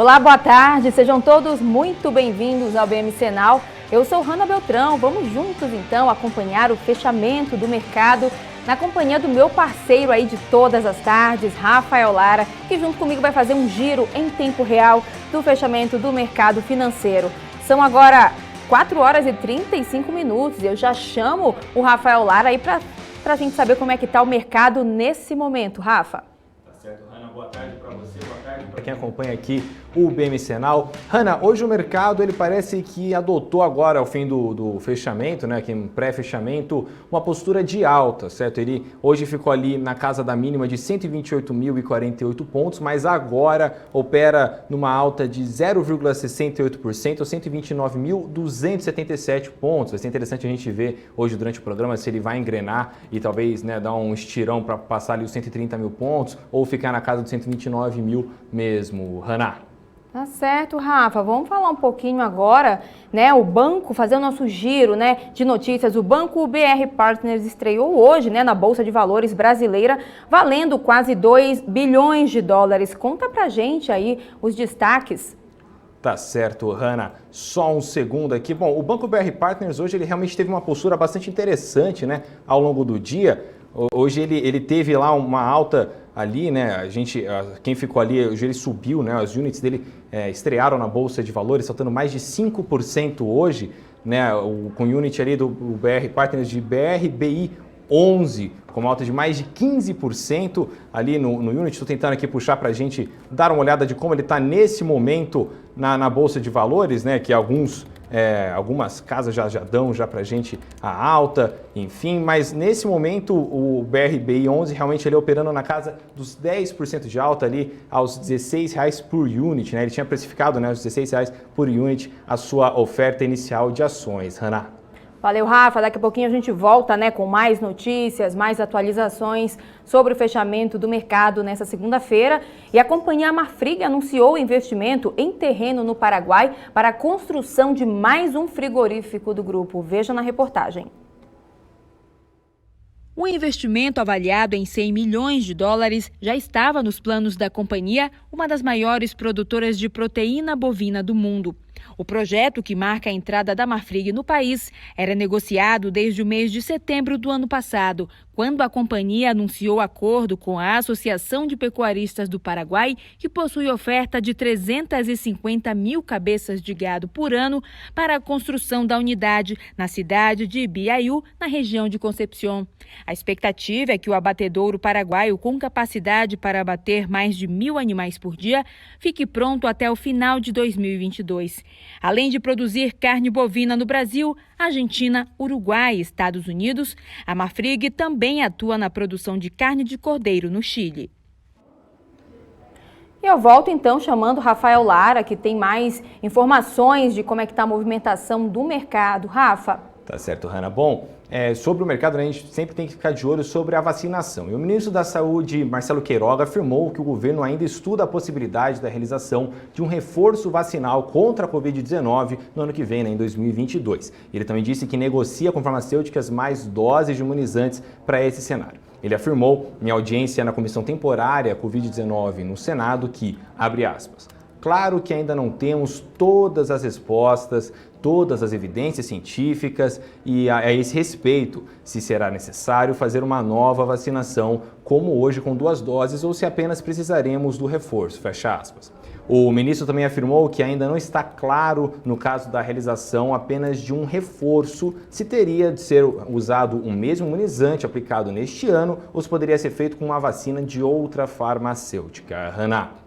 Olá, boa tarde, sejam todos muito bem-vindos ao BMC Now. Eu sou Hanna Beltrão, vamos juntos então acompanhar o fechamento do mercado na companhia do meu parceiro aí de todas as tardes, Rafael Lara, que junto comigo vai fazer um giro em tempo real do fechamento do mercado financeiro. São agora 4 horas e 35 minutos e eu já chamo o Rafael Lara aí para a gente saber como é que está o mercado nesse momento. Rafa. Tá certo, Hanna, boa tarde para você, boa tarde para quem acompanha aqui o BMC Now. Hanna, hoje o mercado ele parece que adotou agora ao fim do fechamento, né, aqui no pré-fechamento, uma postura de alta, certo? Ele hoje ficou ali na casa da mínima de 128.048 pontos, mas agora opera numa alta de 0,68% ou 129.277 pontos. Vai ser interessante a gente ver hoje durante o programa se ele vai engrenar e talvez, né, dar um estirão para passar ali os 130 mil pontos ou ficar na casa dos 129 mil mesmo, Hanna. Tá certo, Rafa. Vamos falar um pouquinho agora, né? O banco, fazer o nosso giro, né, de notícias. O banco BR Partners estreou hoje, né, na Bolsa de Valores brasileira, valendo quase 2 bilhões de dólares. Conta pra gente aí os destaques. Tá certo, Hanna. Só um segundo aqui. Bom, o banco BR Partners hoje ele realmente teve uma postura bastante interessante, né, ao longo do dia. Hoje ele teve lá uma alta ali, né? Quem ficou ali, hoje ele subiu, né? As units dele estrearam na Bolsa de Valores, saltando mais de 5% hoje, né? Com unit ali do BR Partners de BRBI 11, com uma alta de mais de 15% ali no unit. Estou tentando aqui puxar para a gente dar uma olhada de como ele está nesse momento na Bolsa de Valores, né? Que algumas casas já dão para a gente a alta, enfim, mas nesse momento o BRBI 11 realmente ele operando na casa dos 10% de alta ali aos R$16 por unit, né? Ele tinha precificado, né, aos R$16 por unit a sua oferta inicial de ações. Hanna. Valeu, Rafa. Daqui a pouquinho a gente volta, né, com mais notícias, mais atualizações sobre o fechamento do mercado nessa segunda-feira. E a companhia Marfrig anunciou o investimento em terreno no Paraguai para a construção de mais um frigorífico do grupo. Veja na reportagem. O investimento avaliado em 100 milhões de dólares já estava nos planos da companhia, uma das maiores produtoras de proteína bovina do mundo. O projeto, que marca a entrada da Marfrig no país, era negociado desde o mês de setembro do ano passado, quando a companhia anunciou acordo com a Associação de Pecuaristas do Paraguai, que possui oferta de 350 mil cabeças de gado por ano para a construção da unidade na cidade de Ibiaiú, na região de Concepción. A expectativa é que o abatedouro paraguaio, com capacidade para abater mais de 1.000 animais por dia, fique pronto até o final de 2022. Além de produzir carne bovina no Brasil, Argentina, Uruguai e Estados Unidos, a Marfrig também atua na produção de carne de cordeiro no Chile. E eu volto então chamando o Rafael Lara, que tem mais informações de como é que está a movimentação do mercado. Rafa. Tá certo, Hanna. Bom, sobre o mercado, a gente sempre tem que ficar de olho sobre a vacinação. E o ministro da Saúde, Marcelo Queiroga, afirmou que o governo ainda estuda a possibilidade da realização de um reforço vacinal contra a Covid-19 no ano que vem, né, em 2022. Ele também disse que negocia com farmacêuticas mais doses de imunizantes para esse cenário. Ele afirmou em audiência na Comissão Temporária Covid-19 no Senado que, abre aspas, claro que ainda não temos todas as respostas, todas as evidências científicas e a esse respeito, se será necessário fazer uma nova vacinação, como hoje com 2 doses, ou se apenas precisaremos do reforço, fecha aspas. O ministro também afirmou que ainda não está claro, no caso da realização apenas de um reforço, se teria de ser usado o mesmo imunizante aplicado neste ano ou se poderia ser feito com uma vacina de outra farmacêutica. Hanna.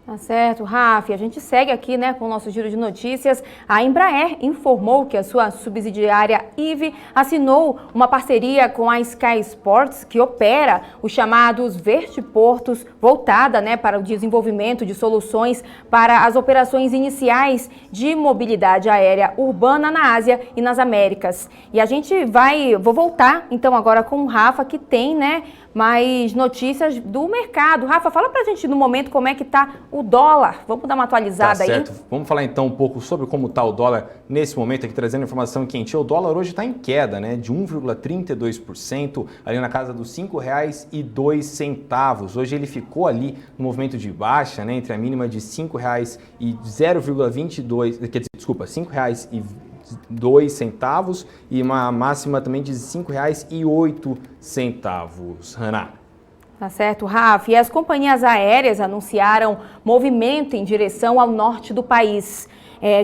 Tá certo, Rafa. E a gente segue aqui, né, com o nosso giro de notícias. A Embraer informou que a sua subsidiária IVE assinou uma parceria com a Sky Sports, que opera os chamados vertiportos, voltada, né, para o desenvolvimento de soluções para as operações iniciais de mobilidade aérea urbana na Ásia e nas Américas. E a gente vou voltar então agora com o Rafa, que tem, né, mais notícias do mercado. Rafa, fala pra gente no momento como é que tá o dólar. Vamos dar uma atualizada aí? Tá certo. Vamos falar então um pouco sobre como está o dólar nesse momento, aqui trazendo informação quente. O dólar hoje está em queda, né, de 1,32%, ali na casa dos R$ 5,02. Hoje ele ficou ali no movimento de baixa, né, entre a mínima de R$ 5,022, quer dizer, desculpa, R$ 5,02 e uma máxima também de R$ 5,08, Haná. Tá certo, Rafa. E as companhias aéreas anunciaram movimento em direção ao norte do país.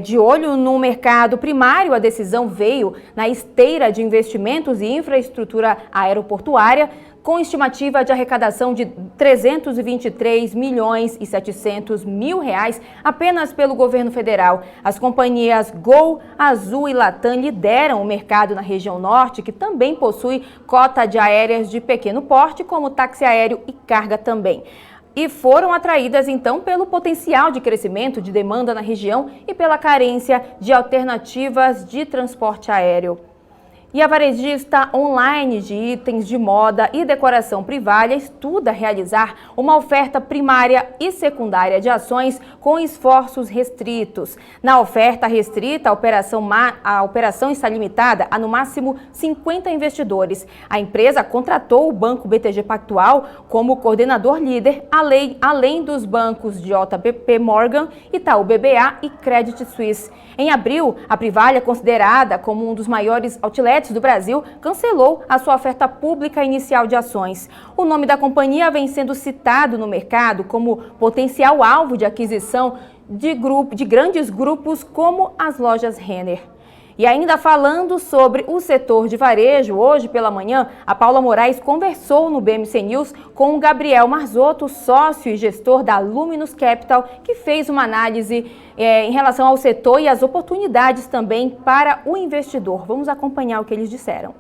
De olho no mercado primário, a decisão veio na esteira de investimentos e infraestrutura aeroportuária, com estimativa de arrecadação de 323 milhões e 700 mil reais apenas pelo governo federal. As companhias Gol, Azul e Latam lideram o mercado na região norte, que também possui cota de aéreas de pequeno porte, como táxi aéreo e carga também. E foram atraídas, então, pelo potencial de crescimento de demanda na região e pela carência de alternativas de transporte aéreo. E a varejista online de itens de moda e decoração Privalha estuda realizar uma oferta primária e secundária de ações com esforços restritos. Na oferta restrita, a operação está limitada a no máximo 50 investidores. A empresa contratou o banco BTG Pactual como coordenador líder, além dos bancos de JP Morgan, Itaú BBA e Credit Suisse. Em abril, a Privalha, considerada como um dos maiores outlets do Brasil, cancelou a sua oferta pública inicial de ações. O nome da companhia vem sendo citado no mercado como potencial alvo de aquisição de grandes grupos como as lojas Renner. E ainda falando sobre o setor de varejo, hoje pela manhã, a Paula Moraes conversou no BMC News com o Gabriel Marzotto, sócio e gestor da Luminus Capital, que fez uma análise em relação ao setor e as oportunidades também para o investidor. Vamos acompanhar o que eles disseram.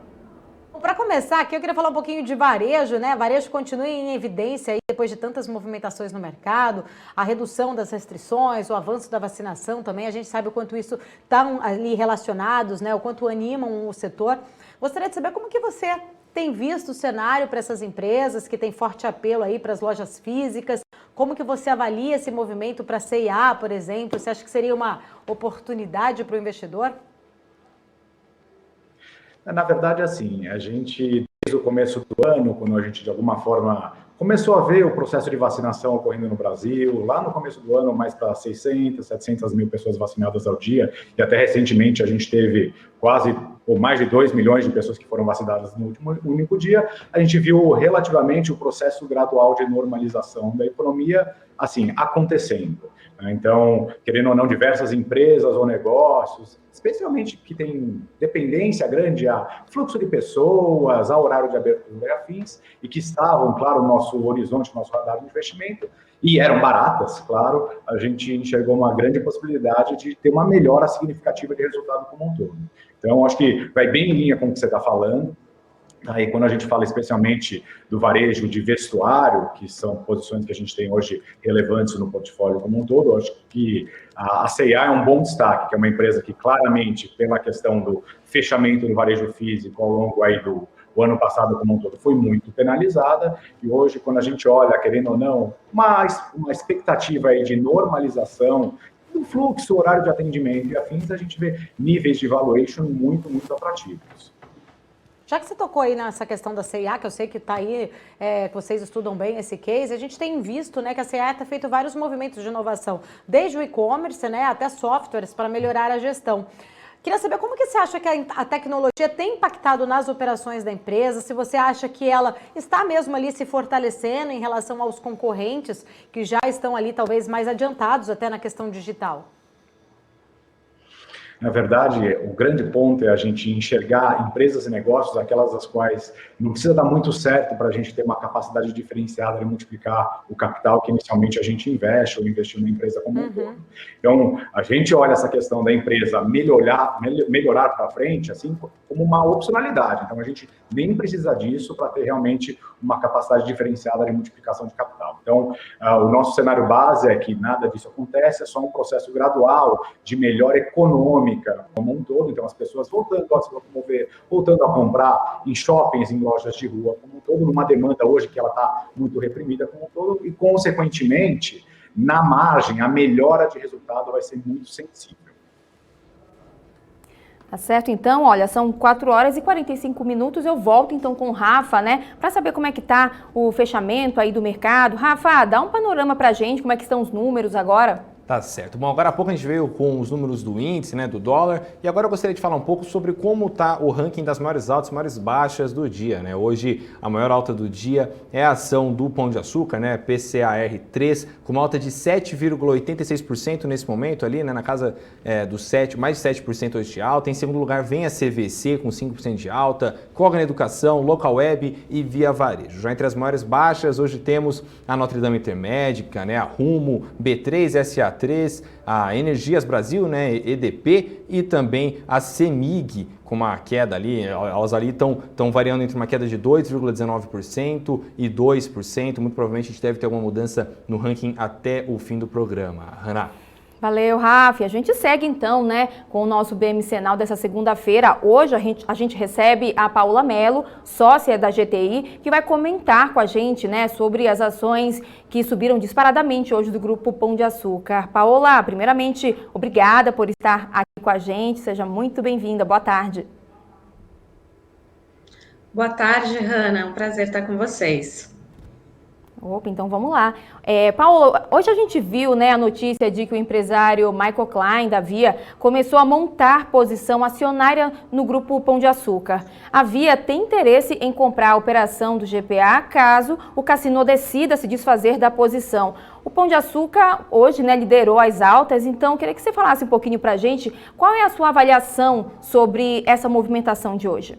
Para começar, aqui eu queria falar um pouquinho de varejo, né? Varejo continua em evidência aí depois de tantas movimentações no mercado, a redução das restrições, o avanço da vacinação também. A gente sabe o quanto isso estão ali relacionados, né? O quanto animam o setor. Gostaria de saber como que você tem visto o cenário para essas empresas que têm forte apelo aí para as lojas físicas. Como que você avalia esse movimento para a C&A, por exemplo? Você acha que seria uma oportunidade para o investidor? Na verdade, assim, a gente, desde o começo do ano, quando a gente, de alguma forma, começou a ver o processo de vacinação ocorrendo no Brasil, lá no começo do ano, mais para 600, 700 mil pessoas vacinadas ao dia, e até recentemente a gente teve quase, ou mais de 2 milhões de pessoas que foram vacinadas no único dia, a gente viu relativamente o processo gradual de normalização da economia, assim, acontecendo. Então, querendo ou não, diversas empresas ou negócios, especialmente que tem dependência grande a fluxo de pessoas, a horário de abertura e afins, e que estavam, claro, no nosso horizonte, no nosso radar de investimento, e eram baratas, claro, a gente enxergou uma grande possibilidade de ter uma melhora significativa de resultado como um todo. Então, acho que vai bem em linha com o que você está falando. Aí, quando a gente fala especialmente do varejo de vestuário, que são posições que a gente tem hoje relevantes no portfólio como um todo, eu acho que a C&A é um bom destaque, que é uma empresa que claramente, pela questão do fechamento do varejo físico ao longo aí do ano passado como um todo, foi muito penalizada, e hoje, quando a gente olha, querendo ou não, uma expectativa aí de normalização do fluxo, horário de atendimento e afins, a gente vê níveis de valuation muito, muito atrativos. Já que você tocou aí nessa questão da C&A, que eu sei que está aí, que vocês estudam bem esse case, a gente tem visto, né, que a C&A está feito vários movimentos de inovação, desde o e-commerce, né, até softwares para melhorar a gestão. Queria saber como que você acha que a tecnologia tem impactado nas operações da empresa, se você acha que ela está mesmo ali se fortalecendo em relação aos concorrentes que já estão ali talvez mais adiantados até na questão digital. Na verdade, o grande ponto é a gente enxergar empresas e negócios, aquelas das quais não precisa dar muito certo para a gente ter uma capacidade diferenciada de multiplicar o capital que inicialmente a gente investe ou investir numa empresa como um todo. Então, a gente olha essa questão da empresa melhorar para frente, assim, como uma opcionalidade. Então, a gente nem precisa disso para ter realmente uma capacidade diferenciada de multiplicação de capital. Então, o nosso cenário base é que nada disso acontece, é só um processo gradual de melhora econômica como um todo. Então, as pessoas voltando a se locomover, voltando a comprar em shoppings, em lojas de rua como um todo. todo, numa demanda hoje que ela está muito reprimida como um todo, e, consequentemente, na margem, a melhora de resultado vai ser muito sensível. Tá certo, então, olha, são 4 horas e 45 minutos, eu volto então com o Rafa, né, para saber como é que tá o fechamento aí do mercado. Rafa, dá um panorama pra gente, como é que estão os números agora? Tá certo. Bom, agora há pouco a gente veio com os números do índice, né, do dólar, e agora eu gostaria de falar um pouco sobre como está o ranking das maiores altas e maiores baixas do dia, né? Hoje, a maior alta do dia é a ação do Pão de Açúcar, né, PCAR3, com uma alta de 7,86% nesse momento ali, né, na casa dos 7, mais de 7% hoje de alta. Em segundo lugar, vem a CVC com 5% de alta, Cogna Educação, Local Web e Via Varejo. Já entre as maiores baixas, hoje temos a Notre Dame Intermédica, né, a Rumo, B3, SA3, a Energias Brasil, né, EDP, e também a CEMIG, com uma queda ali, elas ali estão variando entre uma queda de 2,19% e 2%, muito provavelmente a gente deve ter alguma mudança no ranking até o fim do programa. Hannah. Valeu, Rafa. A gente segue então, né, com o nosso BMCenal dessa segunda-feira. Hoje a gente recebe a Paula Mello, sócia da GTI, que vai comentar com a gente, né, sobre as ações que subiram disparadamente hoje do Grupo Pão de Açúcar. Paola, primeiramente, obrigada por estar aqui com a gente. Seja muito bem-vinda. Boa tarde. Boa tarde, Hannah. É um prazer estar com vocês. Opa, então vamos lá. Paola, hoje a gente viu, né, a notícia de que o empresário Michael Klein, da Via, começou a montar posição acionária no Grupo Pão de Açúcar. A Via tem interesse em comprar a operação do GPA caso o Cassino decida se desfazer da posição. O Pão de Açúcar hoje, né, liderou as altas, então queria que você falasse um pouquinho para a gente qual é a sua avaliação sobre essa movimentação de hoje.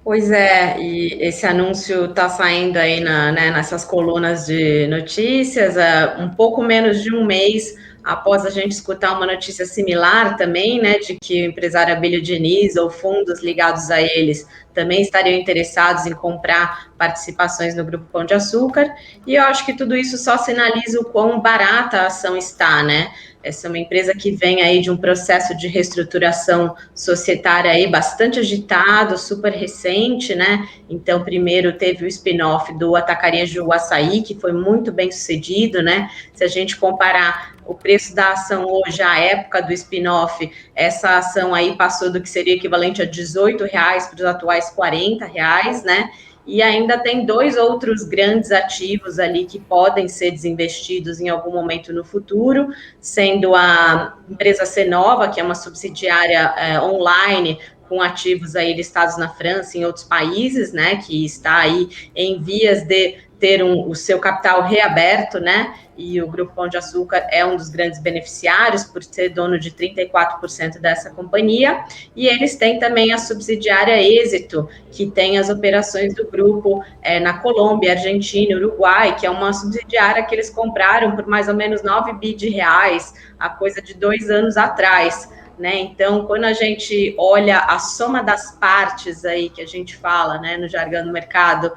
Pois é, e esse anúncio está saindo aí nessas colunas de notícias, um pouco menos de um mês após a gente escutar uma notícia similar também, né, de que o empresário Abílio Diniz ou fundos ligados a eles também estariam interessados em comprar participações no Grupo Pão de Açúcar, e eu acho que tudo isso só sinaliza o quão barata a ação está, né? Essa é uma empresa que vem aí de um processo de reestruturação societária aí bastante agitado, super recente, né? Então, primeiro teve o spin-off do Atacarejo Açaí, que foi muito bem sucedido, né? Se a gente comparar o preço da ação hoje à época do spin-off, essa ação aí passou do que seria equivalente a R$18 para os atuais R$40, né? E ainda tem 2 outros grandes ativos ali que podem ser desinvestidos em algum momento no futuro, sendo a empresa Cenova, que é uma subsidiária online com ativos aí listados na França e em outros países, né, que está aí em vias de ter o seu capital reaberto, né, e o Grupo Pão de Açúcar é um dos grandes beneficiários por ser dono de 34% dessa companhia, e eles têm também a subsidiária Êxito, que tem as operações do grupo na Colômbia, Argentina, Uruguai, que é uma subsidiária que eles compraram por mais ou menos 9 bi de reais, a coisa de 2 anos atrás, né? Então, quando a gente olha a soma das partes aí que a gente fala, né, no jargão do mercado,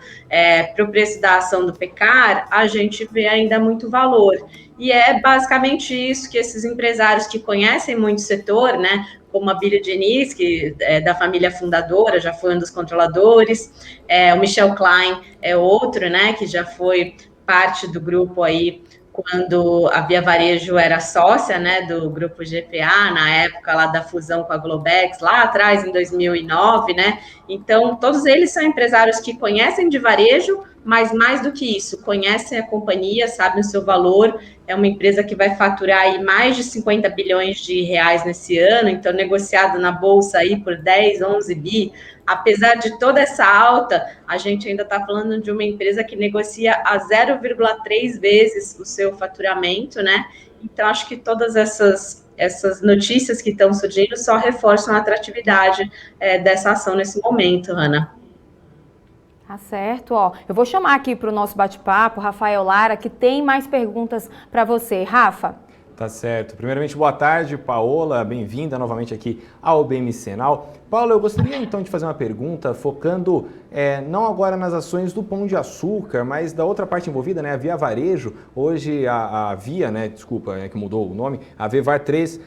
para o preço da ação do Pecar, a gente vê ainda muito valor. E é basicamente isso que esses empresários que conhecem muito o setor, né, como a Abílio Diniz, que é da família fundadora, já foi um dos controladores, o Michel Klein é outro, né, que já foi parte do grupo aí, quando a Via Varejo era sócia, né, do grupo GPA, na época lá da fusão com a Globex, lá atrás, em 2009, né, então todos eles são empresários que conhecem de varejo, mas mais do que isso, conhecem a companhia, sabem o seu valor, é uma empresa que vai faturar aí mais de 50 bilhões de reais nesse ano, então negociado na Bolsa aí por 10, 11 bi, apesar de toda essa alta, a gente ainda está falando de uma empresa que negocia a 0,3 vezes o seu faturamento, né? Então, acho que todas essas notícias que estão surgindo só reforçam a atratividade dessa ação nesse momento, Hannah. Tá certo, ó. Eu vou chamar aqui para o nosso bate-papo Rafael Lara, que tem mais perguntas para você. Rafa. Tá certo. Primeiramente, boa tarde, Paola. Bem-vinda novamente aqui ao BMC Now. Paola, eu gostaria então de fazer uma pergunta focando não agora nas ações do Pão de Açúcar, mas da outra parte envolvida, né, a Via Varejo. Hoje a Via, né, desculpa, que mudou o nome, a Vevar 3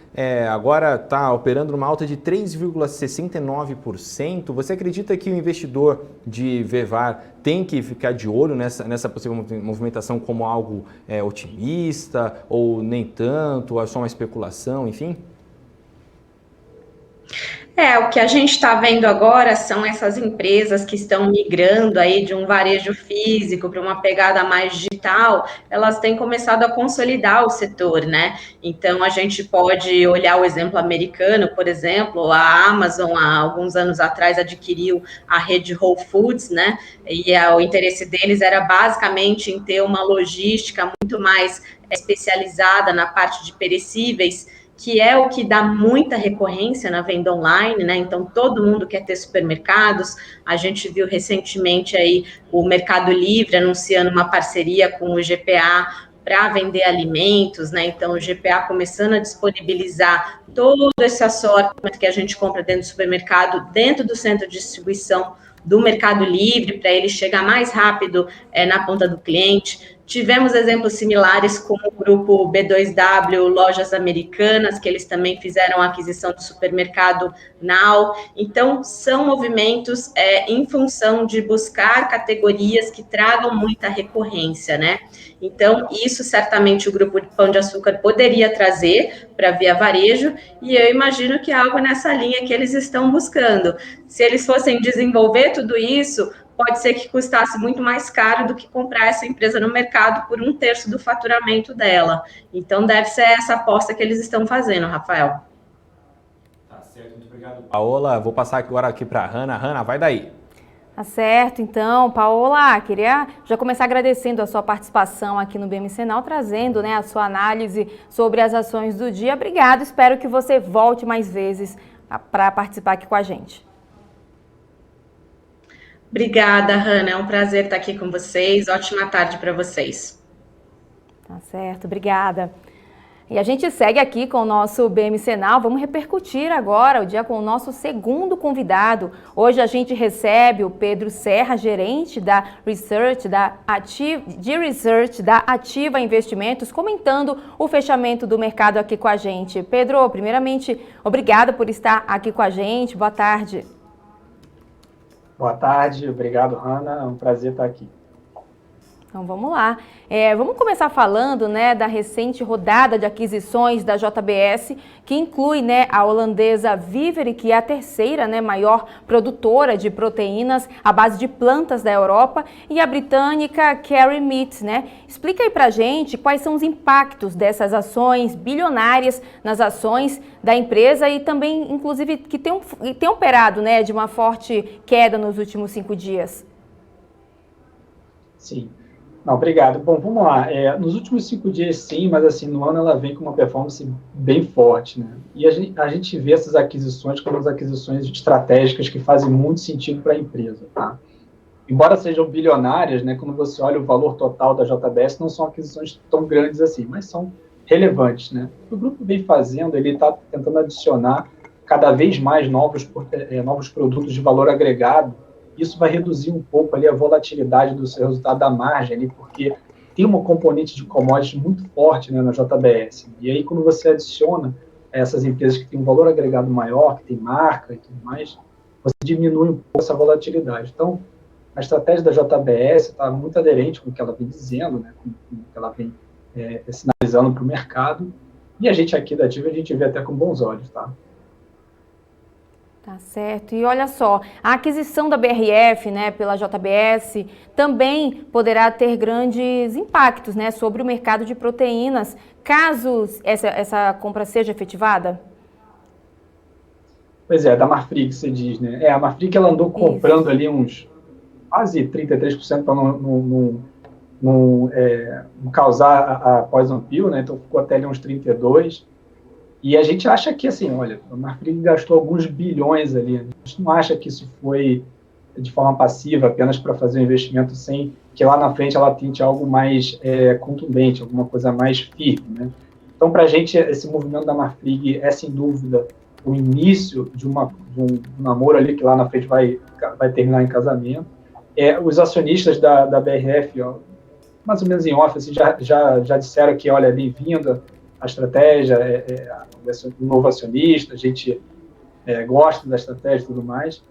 agora está operando numa alta de 3,69%. Você acredita que o investidor de Vevar tem que ficar de olho nessa possível movimentação como algo otimista ou nem tanto, ou é só uma especulação, enfim? O que a gente está vendo agora são essas empresas que estão migrando aí de um varejo físico para uma pegada mais digital, elas têm começado a consolidar o setor, né? Então, a gente pode olhar o exemplo americano, por exemplo, a Amazon, há alguns anos atrás, adquiriu a rede Whole Foods, né? E o interesse deles era basicamente em ter uma logística muito mais especializada na parte de perecíveis, que é o que dá muita recorrência na venda online, né? Então, todo mundo quer ter supermercados. A gente viu recentemente aí o Mercado Livre anunciando uma parceria com o GPA para vender alimentos, né? Então, o GPA começando a disponibilizar todo esse assortimento que a gente compra dentro do supermercado, dentro do centro de distribuição do Mercado Livre, para ele chegar mais rápido na ponta do cliente. Tivemos exemplos similares com o grupo B2W, Lojas Americanas, que eles também fizeram a aquisição do supermercado Now. Então, são movimentos em função de buscar categorias que tragam muita recorrência, né? Então, isso certamente o grupo de Pão de Açúcar poderia trazer para a Via Varejo, e eu imagino que é algo nessa linha que eles estão buscando. Se eles fossem desenvolver tudo isso, pode ser que custasse muito mais caro do que comprar essa empresa no mercado por 1/3 do faturamento dela. Então, deve ser essa aposta que eles estão fazendo, Rafael. Tá certo, muito obrigado, Paola. Vou passar agora aqui para a Hanna. Hanna, vai daí. Tá certo, então, Paola, queria já começar agradecendo a sua participação aqui no BMC Now, trazendo, né, a sua análise sobre as ações do dia. Obrigado, espero que você volte mais vezes para participar aqui com a gente. Obrigada, Hanna. É um prazer estar aqui com vocês. Ótima tarde para vocês. Tá certo, obrigada. E a gente segue aqui com o nosso BMC Now. Vamos repercutir agora o dia com o nosso segundo convidado. Hoje a gente recebe o Pedro Serra, gerente da Research da Ativa Investimentos, comentando o fechamento do mercado aqui com a gente. Pedro, primeiramente, obrigada por estar aqui com a gente. Boa tarde. Boa tarde, obrigado, Hanna. É um prazer estar aqui. Então vamos lá. Vamos começar falando, né, da recente rodada de aquisições da JBS, que inclui, né, a holandesa Vivere, que é a terceira, né, maior produtora de proteínas à base de plantas da Europa, e a britânica Kerry Meats, né? Explica aí pra gente quais são os impactos dessas ações bilionárias nas ações da empresa e também, inclusive, que tem operado, né, de uma forte queda nos últimos 5 dias. Sim. Não, obrigado. Bom, vamos lá. Nos últimos 5 dias, sim, mas assim, no ano ela vem com uma performance bem forte, né? E a gente vê essas aquisições como as aquisições estratégicas que fazem muito sentido para a empresa, tá? Embora sejam bilionárias, né, quando você olha o valor total da JBS, não são aquisições tão grandes assim, mas são relevantes, né? O que o grupo vem fazendo, ele está tentando adicionar cada vez mais novos produtos de valor agregado. Isso vai reduzir um pouco ali a volatilidade do seu resultado da margem, ali, porque tem uma componente de commodities muito forte, né, na JBS. E aí, quando você adiciona essas empresas que têm um valor agregado maior, que tem marca e tudo mais, você diminui um pouco essa volatilidade. Então, a estratégia da JBS está muito aderente com o que ela vem dizendo, né, com o que ela vem sinalizando para o mercado. E a gente aqui da Ativa, a gente vê até com bons olhos, tá? Tá certo. E olha só, a aquisição da BRF, né, pela JBS também poderá ter grandes impactos, né, sobre o mercado de proteínas, caso essa compra seja efetivada? Pois é, da Marfrig, você diz, né? A Marfrig, ela andou comprando ali uns quase 33% para não causar a poison pill, né? Então ficou até ali uns 32%. E a gente acha que, assim, olha, a Marfrig gastou alguns bilhões ali. A gente não acha que isso foi de forma passiva, apenas para fazer um investimento sem que lá na frente ela tente algo mais contundente, alguma coisa mais firme, né? Então, Então, para a gente, esse movimento da Marfrig é, sem dúvida, o início de um namoro ali que lá na frente vai terminar em casamento. Os acionistas da BRF, ó, mais ou menos em off, assim, já disseram que, olha, bem-vinda a estratégia, o novo acionista, a gente gosta da estratégia e tudo mais.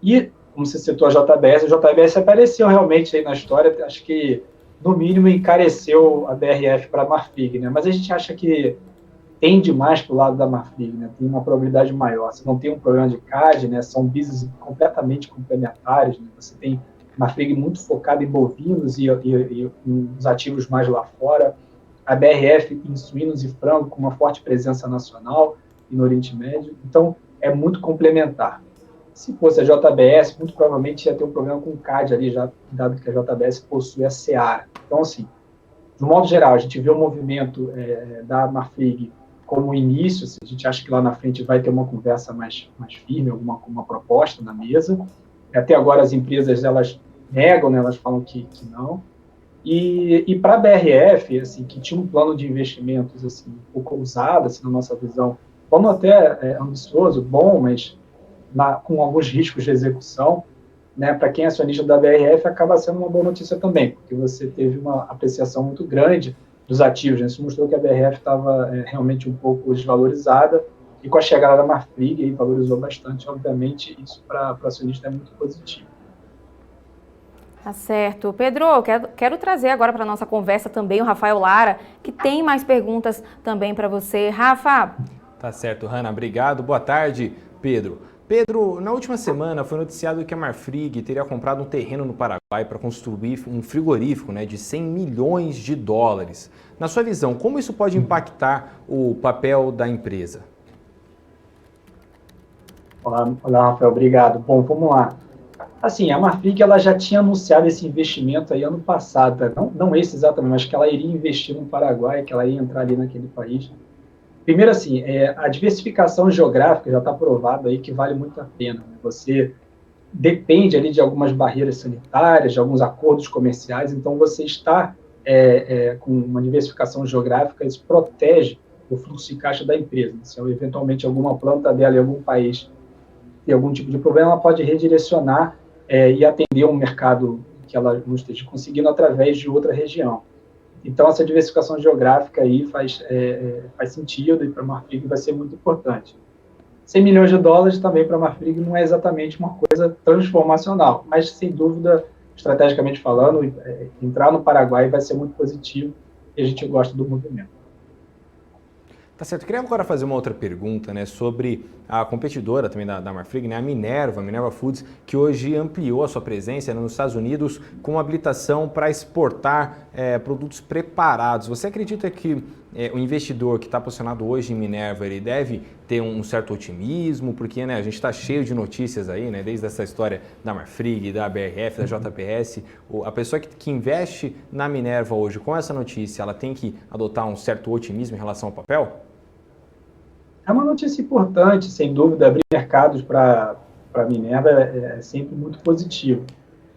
E, como você citou a JBS apareceu realmente aí na história, acho que, no mínimo, encareceu a BRF para a Marfrig, né? Mas a gente acha que tende mais para o lado da Marfrig, né? Tem uma probabilidade maior. Você não tem um problema de CAD, né? São business completamente complementares, né? Você tem Marfrig muito focada em bovinos e os ativos mais lá fora. A BRF em suínos e frango, com uma forte presença nacional e no Oriente Médio. Então, é muito complementar. Se fosse a JBS, muito provavelmente ia ter um problema com o CAD ali, já dado que a JBS possui a Seara. Então, assim, de um modo geral, a gente vê o movimento da Marfrig como início, a gente acha que lá na frente vai ter uma conversa mais firme, uma proposta na mesa. Até agora as empresas, elas negam, né, elas falam que não. E para a BRF, assim, que tinha um plano de investimentos assim, um pouco ousado, assim, na nossa visão, como até ambicioso, bom, mas com alguns riscos de execução, né, para quem é acionista da BRF, acaba sendo uma boa notícia também, porque você teve uma apreciação muito grande dos ativos, né? Isso mostrou que a BRF estava realmente um pouco desvalorizada, e com a chegada da Marfrig, aí, valorizou bastante, obviamente, isso para o acionista é muito positivo. Tá certo. Pedro, quero trazer agora para a nossa conversa também o Rafael Lara, que tem mais perguntas também para você. Rafa. Tá certo, Hanna, obrigado. Boa tarde, Pedro. Pedro, na última semana foi noticiado que a Marfrig teria comprado um terreno no Paraguai para construir um frigorífico, né, de 100 milhões de dólares. Na sua visão, como isso pode impactar o papel da empresa? Olá, Rafael, obrigado. Bom, vamos lá. Assim, a Marfrig, ela já tinha anunciado esse investimento aí ano passado, não esse exatamente, mas que ela iria investir no Paraguai, que ela ia entrar ali naquele país. Primeiro, assim, a diversificação geográfica já está provado aí que vale muito a pena, né? Você depende ali de algumas barreiras sanitárias, de alguns acordos comerciais, então você está com uma diversificação geográfica, isso protege o fluxo de caixa da empresa. Se eventualmente alguma planta dela em algum país tem algum tipo de problema, ela pode redirecionar e atender um mercado que ela não esteja conseguindo através de outra região. Então, essa diversificação geográfica aí faz sentido, e para a Marfrig vai ser muito importante. 100 milhões de dólares também para a Marfrig não é exatamente uma coisa transformacional, mas, sem dúvida, estrategicamente falando, entrar no Paraguai vai ser muito positivo e a gente gosta do movimento. Tá certo. Eu queria agora fazer uma outra pergunta, né, sobre a competidora também da Marfrig, né, a Minerva Foods, que hoje ampliou a sua presença nos Estados Unidos com uma habilitação para exportar produtos preparados. Você acredita que o investidor que está posicionado hoje em Minerva, ele deve ter um certo otimismo? Porque, né, a gente está cheio de notícias aí, né, desde essa história da Marfrig, da BRF, da JBS. A pessoa que investe na Minerva hoje com essa notícia, ela tem que adotar um certo otimismo em relação ao papel? É uma notícia importante, sem dúvida. Abrir mercados para a Minerva é sempre muito positivo.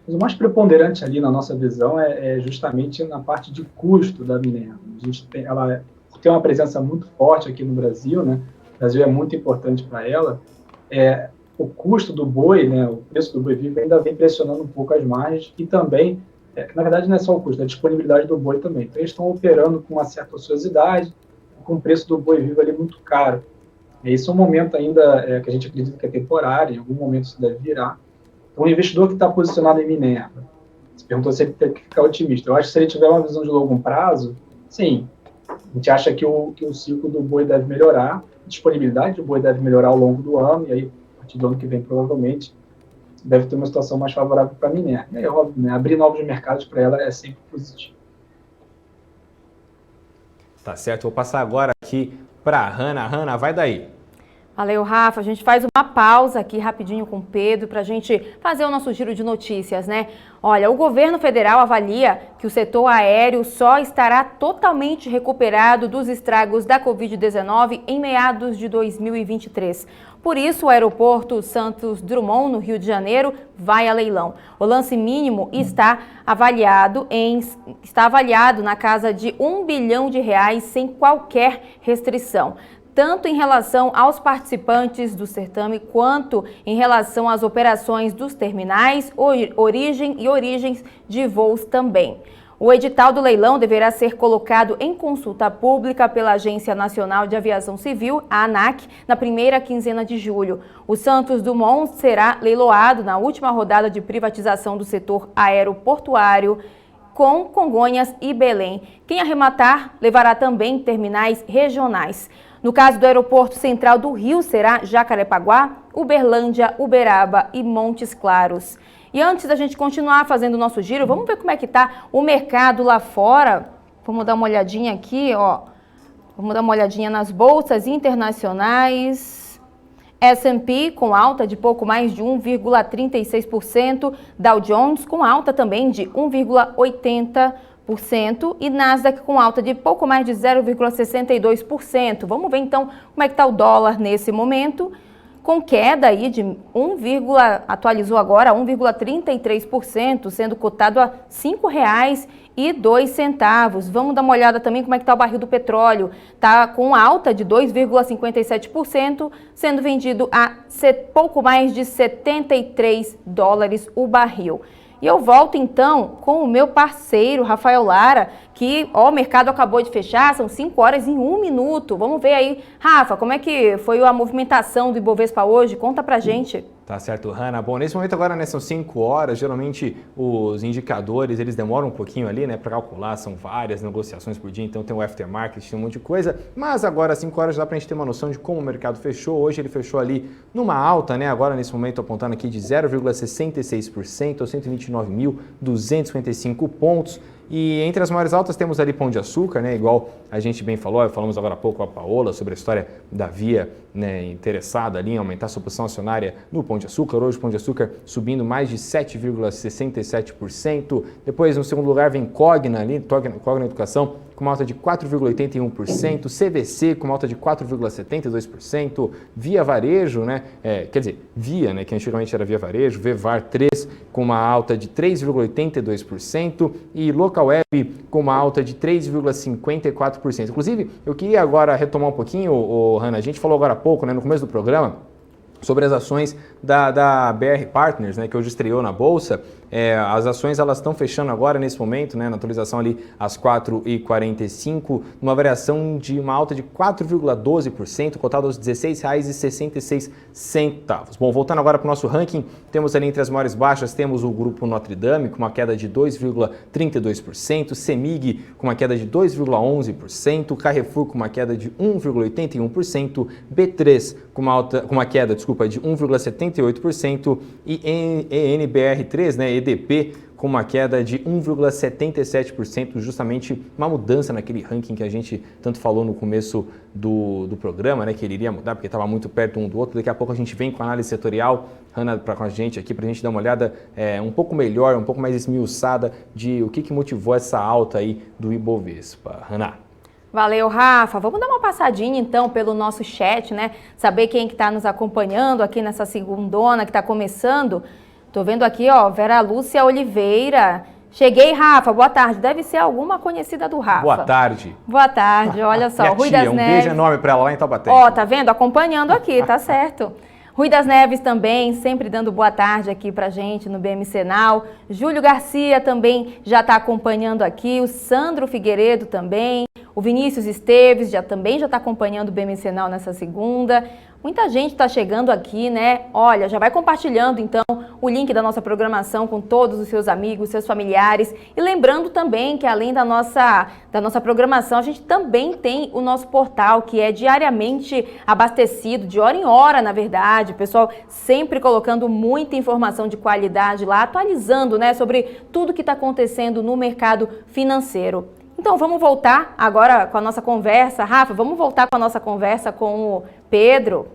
Mas o mais preponderante ali na nossa visão é justamente na parte de custo da Minerva. Ela tem uma presença muito forte aqui no Brasil, né? O Brasil é muito importante para ela. O custo do boi, né? O preço do boi vivo ainda vem pressionando um pouco as margens e também, na verdade, não é só o custo, é a disponibilidade do boi também. Então, eles estão operando com uma certa ociosidade, com o preço do boi vivo ali muito caro. Esse é um momento ainda que a gente acredita que é temporário, em algum momento isso deve virar. Então, o investidor que está posicionado em Minerva, você perguntou se ele tem que ficar otimista. Eu acho que se ele tiver uma visão de longo prazo, sim, a gente acha que o ciclo do boi deve melhorar, a disponibilidade do boi deve melhorar ao longo do ano, e aí, a partir do ano que vem, provavelmente, deve ter uma situação mais favorável para a Minerva. É óbvio, né? Abrir novos mercados para ela é sempre positivo. Tá certo, vou passar agora aqui para a Hanna. Hanna, vai daí. Valeu, Rafa. A gente faz uma pausa aqui rapidinho com o Pedro para a gente fazer o nosso giro de notícias, né? Olha, o governo federal avalia que o setor aéreo só estará totalmente recuperado dos estragos da Covid-19 em meados de 2023. Por isso, o aeroporto Santos Dumont, no Rio de Janeiro, vai a leilão. O lance mínimo está avaliado na casa de R$1 bilhão sem qualquer restrição, tanto em relação aos participantes do certame, quanto em relação às operações dos terminais, origens de voos também. O edital do leilão deverá ser colocado em consulta pública pela Agência Nacional de Aviação Civil, a ANAC, na primeira quinzena de julho. O Santos Dumont será leiloado na última rodada de privatização do setor aeroportuário, com Congonhas e Belém. Quem arrematar levará também terminais regionais. No caso do Aeroporto Central do Rio, será Jacarepaguá, Uberlândia, Uberaba e Montes Claros. E antes da gente continuar fazendo o nosso giro, vamos ver como é que está o mercado lá fora. Vamos dar uma olhadinha aqui, ó. Vamos dar uma olhadinha nas bolsas internacionais. S&P com alta de pouco mais de 1,36%, Dow Jones com alta também de 1,80%. E Nasdaq com alta de pouco mais de 0,62%. Vamos ver então como é que está o dólar nesse momento, com queda aí de atualizou agora 1,33%, sendo cotado a R$ 5,02. Vamos dar uma olhada também como é que está o barril do petróleo. Está com alta de 2,57%, sendo vendido a pouco mais de $73 o barril. E eu volto então com o meu parceiro, Rafael Lara, que o mercado acabou de fechar, são 5 horas e 1 minuto. Vamos ver aí, Rafa, como é que foi a movimentação do Ibovespa hoje? Conta pra gente. Tá certo, Hanna. Bom, nesse momento agora, né, são 5 horas, geralmente os indicadores, eles demoram um pouquinho ali, né, para calcular, são várias negociações por dia, então tem o aftermarket, tem um monte de coisa, mas agora às 5 horas já dá pra gente ter uma noção de como o mercado fechou. Hoje ele fechou ali numa alta, né, agora nesse momento apontando aqui de 0,66% aos 129.255 pontos. E entre as maiores altas temos ali Pão de Açúcar, né? Igual a gente bem falou, falamos agora há pouco com a Paola sobre a história da Via, né, interessada ali em aumentar sua posição acionária no Pão de Açúcar. Hoje o Pão de Açúcar subindo mais de 7,67%. Depois no segundo lugar vem Cogna ali, Cogna Educação, com uma alta de 4,81%, CVC com uma alta de 4,72%, Via Varejo, né, Via, né, que antigamente era Via Varejo, Vevar 3 com uma alta de 3,82% e Localweb com uma alta de 3,54%. Inclusive, eu queria agora retomar um pouquinho, Hanna, a gente falou agora há pouco, né, no começo do programa, sobre as ações da BR Partners, né, que hoje estreou na Bolsa. As ações elas estão fechando agora nesse momento, né, na atualização ali às 4h45, numa variação de uma alta de 4,12%, cotado aos R$ 16,66. Bom, voltando agora para o nosso ranking, temos ali entre as maiores baixas, temos o grupo Notre Dame com uma queda de 2,32%, CEMIG com uma queda de 2,11%, Carrefour com uma queda de 1,81%, B3 com uma queda de 1,78% e ENBR3, né, EDP, com uma queda de 1,77%, justamente uma mudança naquele ranking que a gente tanto falou no começo do programa, né, que ele iria mudar porque estava muito perto um do outro. Daqui a pouco a gente vem com a análise setorial, Hanna, com a gente aqui, para a gente dar uma olhada um pouco melhor, um pouco mais esmiuçada de o que motivou essa alta aí do Ibovespa. Hanna. Valeu, Rafa. Vamos dar uma passadinha, então, pelo nosso chat, né? Saber quem que está nos acompanhando aqui nessa segundona que está começando. Tô vendo aqui, ó, Vera Lúcia Oliveira. Cheguei, Rafa. Boa tarde. Deve ser alguma conhecida do Rafa. Boa tarde. Boa tarde. Olha só, Rui das Neves. Um beijo enorme para ela lá em Taubaté. Ó, tá vendo? Acompanhando aqui, tá certo. Rui das Neves também, sempre dando boa tarde aqui pra gente no BMC Now. Júlio Garcia também já está acompanhando aqui. O Sandro Figueiredo também. O Vinícius Esteves também já está acompanhando o BMC Now nessa segunda. Muita gente está chegando aqui, né? Olha, já vai compartilhando então o link da nossa programação com todos os seus amigos, seus familiares. E lembrando também que além da nossa programação, a gente também tem o nosso portal, que é diariamente abastecido, de hora em hora, na verdade. O pessoal sempre colocando muita informação de qualidade lá, atualizando, né, sobre tudo que está acontecendo no mercado financeiro. Então, vamos voltar agora com a nossa conversa. Rafa, vamos voltar com a nossa conversa com o Pedro.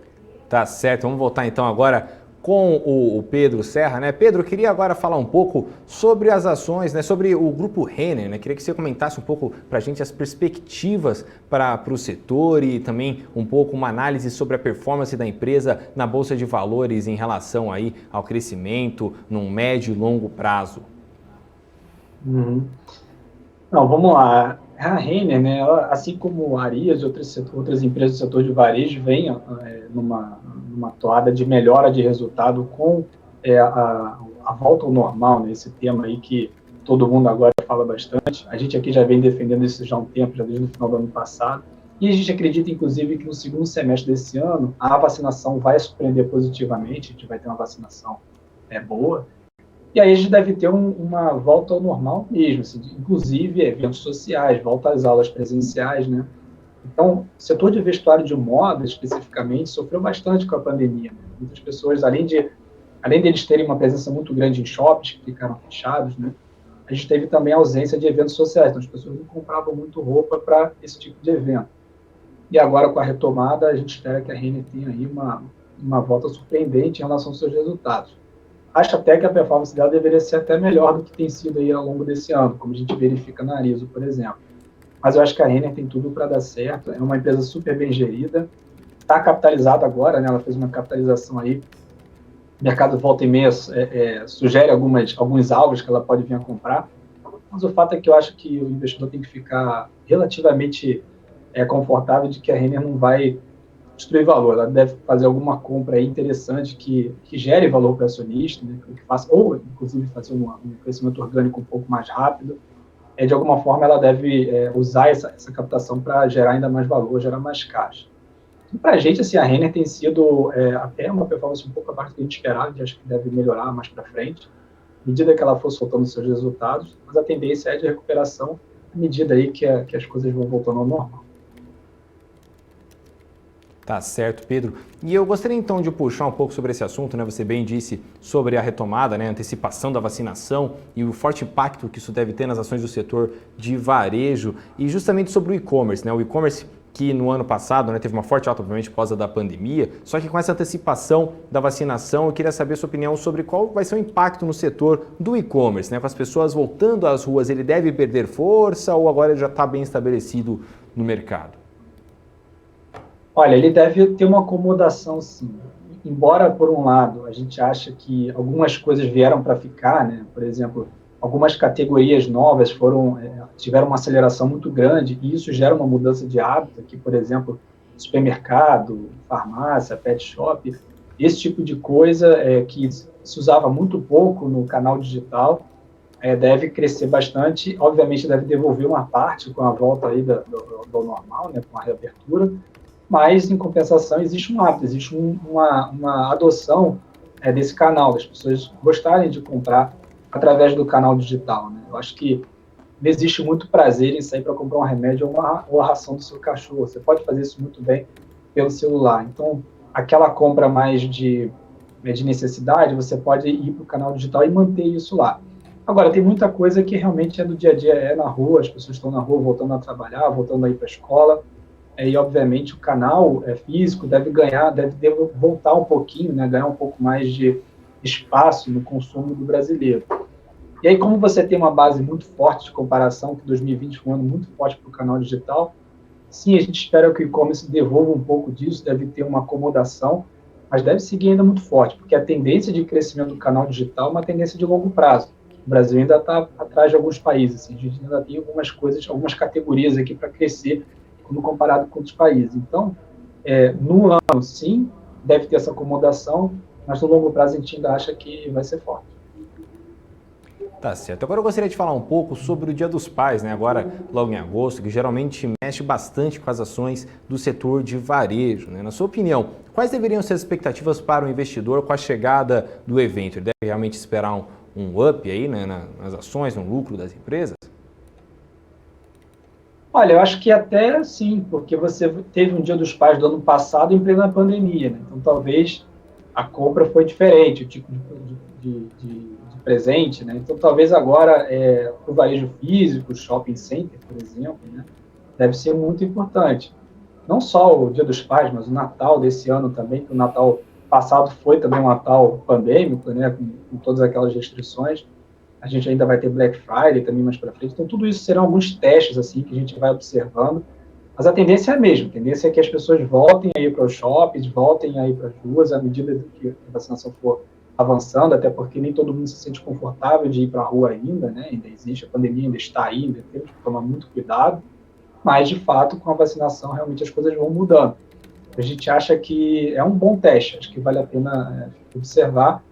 Tá certo, vamos voltar então agora com o Pedro Serra, né? Pedro, eu queria agora falar um pouco sobre as ações, né? Sobre o grupo Renner, né? Queria que você comentasse um pouco para a gente as perspectivas para o setor e também um pouco uma análise sobre a performance da empresa na Bolsa de Valores em relação aí ao crescimento num médio e longo prazo. Não, vamos lá. A Renner, né, ela, assim como a Arias e outras empresas do setor de varejo, vem numa toada de melhora de resultado com a volta ao normal, né, esse tema aí que todo mundo agora fala bastante. A gente aqui já vem defendendo isso já há um tempo, já desde o final do ano passado. E a gente acredita, inclusive, que no segundo semestre desse ano a vacinação vai surpreender positivamente, a gente vai ter uma vacinação boa. E aí a gente deve ter uma volta ao normal mesmo, assim, inclusive eventos sociais, volta às aulas presenciais, né? Então, o setor de vestuário de moda, especificamente, sofreu bastante com a pandemia, né? Muitas pessoas, além deles terem uma presença muito grande em shoppings, que ficaram fechados, né? A gente teve também a ausência de eventos sociais, então as pessoas não compravam muito roupa para esse tipo de evento. E agora, com a retomada, a gente espera que a Renner tenha aí uma volta surpreendente em relação aos seus resultados. Acho até que a performance dela deveria ser até melhor do que tem sido aí ao longo desse ano, como a gente verifica na Arizo, por exemplo. Mas eu acho que a Renner tem tudo para dar certo, é uma empresa super bem gerida, está capitalizada agora, né? Ela fez uma capitalização aí, o mercado volta e meia sugere alguns alvos que ela pode vir a comprar, mas o fato é que eu acho que o investidor tem que ficar relativamente confortável de que a Renner não vai destruir valor, ela deve fazer alguma compra aí interessante que gere valor para o acionista, né, que faça, ou inclusive fazer um crescimento orgânico um pouco mais rápido. De alguma forma ela deve usar essa captação para gerar ainda mais valor, gerar mais caixa. E para a gente, assim, a Renner tem sido até uma performance um pouco abaixo do que a gente esperava, a gente acha que deve melhorar mais para frente, à medida que ela for soltando seus resultados, mas a tendência é de recuperação à medida aí que as coisas vão voltando ao normal. Tá certo, Pedro. E eu gostaria então de puxar um pouco sobre esse assunto, né? Você bem disse sobre a retomada, né? A antecipação da vacinação e o forte impacto que isso deve ter nas ações do setor de varejo e justamente sobre o e-commerce, né? O e-commerce que no ano passado, né, teve uma forte alta, obviamente, por causa da pandemia, só que com essa antecipação da vacinação, eu queria saber a sua opinião sobre qual vai ser o impacto no setor do e-commerce, né? Com as pessoas voltando às ruas, ele deve perder força ou agora ele já está bem estabelecido no mercado? Olha, ele deve ter uma acomodação, sim. Embora, por um lado, a gente acha que algumas coisas vieram para ficar, né? Por exemplo, algumas categorias novas tiveram uma aceleração muito grande e isso gera uma mudança de hábito, aqui, por exemplo, supermercado, farmácia, pet shop, esse tipo de coisa que se usava muito pouco no canal digital, deve crescer bastante. Obviamente, deve devolver uma parte com a volta aí do normal, né? Com a reabertura. Mas, em compensação, existe um hábito, existe uma adoção desse canal, das pessoas gostarem de comprar através do canal digital, né? Eu acho que não existe muito prazer em sair para comprar um remédio ou a ração do seu cachorro. Você pode fazer isso muito bem pelo celular. Então, aquela compra mais de necessidade, você pode ir para o canal digital e manter isso lá. Agora, tem muita coisa que realmente é do dia a dia, na rua, as pessoas estão na rua voltando a trabalhar, voltando a ir para a escola, e, obviamente, o canal físico deve voltar um pouquinho, né, ganhar um pouco mais de espaço no consumo do brasileiro. E aí, como você tem uma base muito forte de comparação, que 2020 foi um ano muito forte para o canal digital, sim, a gente espera que o e-commerce devolva um pouco disso, deve ter uma acomodação, mas deve seguir ainda muito forte, porque a tendência de crescimento do canal digital é uma tendência de longo prazo. O Brasil ainda está atrás de alguns países, assim, a gente ainda tem algumas categorias aqui para crescer, quando comparado com outros países. Então, no ano, sim, deve ter essa acomodação, mas no longo prazo a gente ainda acha que vai ser forte. Tá certo. Agora eu gostaria de falar um pouco sobre o Dia dos Pais, né? Agora, logo em agosto, que geralmente mexe bastante com as ações do setor de varejo, né? Na sua opinião, quais deveriam ser as expectativas para o investidor com a chegada do evento? Ele deve realmente esperar um up aí, né, nas ações, no lucro das empresas? Olha, eu acho que até sim, porque você teve um Dia dos Pais do ano passado em plena pandemia, né? Então talvez a compra foi diferente, o tipo de presente, né? Então talvez agora o varejo físico, shopping center, por exemplo, né? Deve ser muito importante. não só o Dia dos Pais, mas o Natal desse ano também, que o Natal passado foi também um Natal pandêmico, né, com todas aquelas restrições. A gente ainda vai ter Black Friday também mais para frente. Então, tudo isso serão alguns testes assim que a gente vai observando. Mas a tendência é a mesma. A tendência é que as pessoas voltem a ir para os shoppings, voltem a ir para as ruas à medida que a vacinação for avançando, até porque nem todo mundo se sente confortável de ir para a rua ainda, né? Ainda existe, a pandemia ainda está aí, ainda temos que tomar muito cuidado. Mas, de fato, com a vacinação, realmente as coisas vão mudando. A gente acha que é um bom teste, acho que vale a pena observar.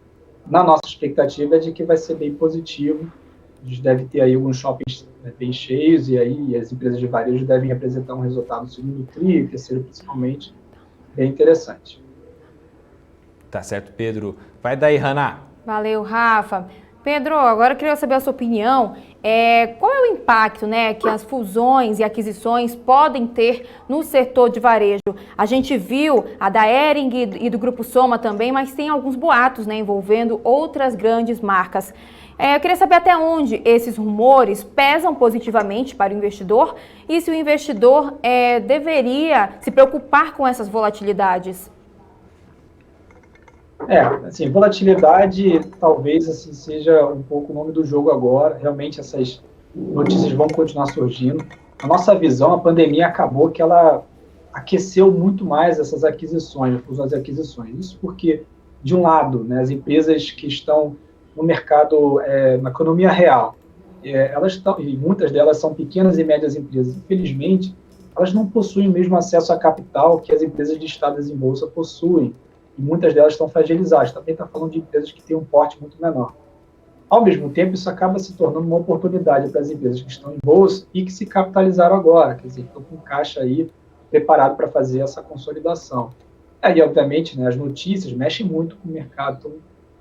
Na nossa expectativa é de que vai ser bem positivo. A gente deve ter aí alguns shoppings bem cheios e aí as empresas de varejo devem apresentar um resultado no segundo tri, terceiro principalmente, bem interessante. Tá certo, Pedro. Vai daí, Hannah. Valeu, Rafa. Pedro, agora eu queria saber a sua opinião. Qual é o impacto, né, que as fusões e aquisições podem ter no setor de varejo? A gente viu a da Hering e do Grupo Soma também, mas tem alguns boatos, né, envolvendo outras grandes marcas. Eu queria saber até onde esses rumores pesam positivamente para o investidor e se o investidor deveria se preocupar com essas volatilidades. Assim, volatilidade talvez assim, seja um pouco o nome do jogo agora. Realmente essas notícias vão continuar surgindo. A nossa visão, a pandemia acabou que ela aqueceu muito mais essas aquisições, as aquisições. Isso porque, de um lado, né, as empresas que estão no mercado, na economia real, elas estão, e muitas delas são pequenas e médias empresas, infelizmente, elas não possuem o mesmo acesso a capital que as empresas listadas em bolsa possuem. E muitas delas estão fragilizadas. Também está falando de empresas que têm um porte muito menor. Ao mesmo tempo, isso acaba se tornando uma oportunidade para as empresas que estão em bolsa e que se capitalizaram agora, quer dizer, estão com caixa aí preparado para fazer essa consolidação. Aí, obviamente, né, as notícias mexem muito com o mercado, então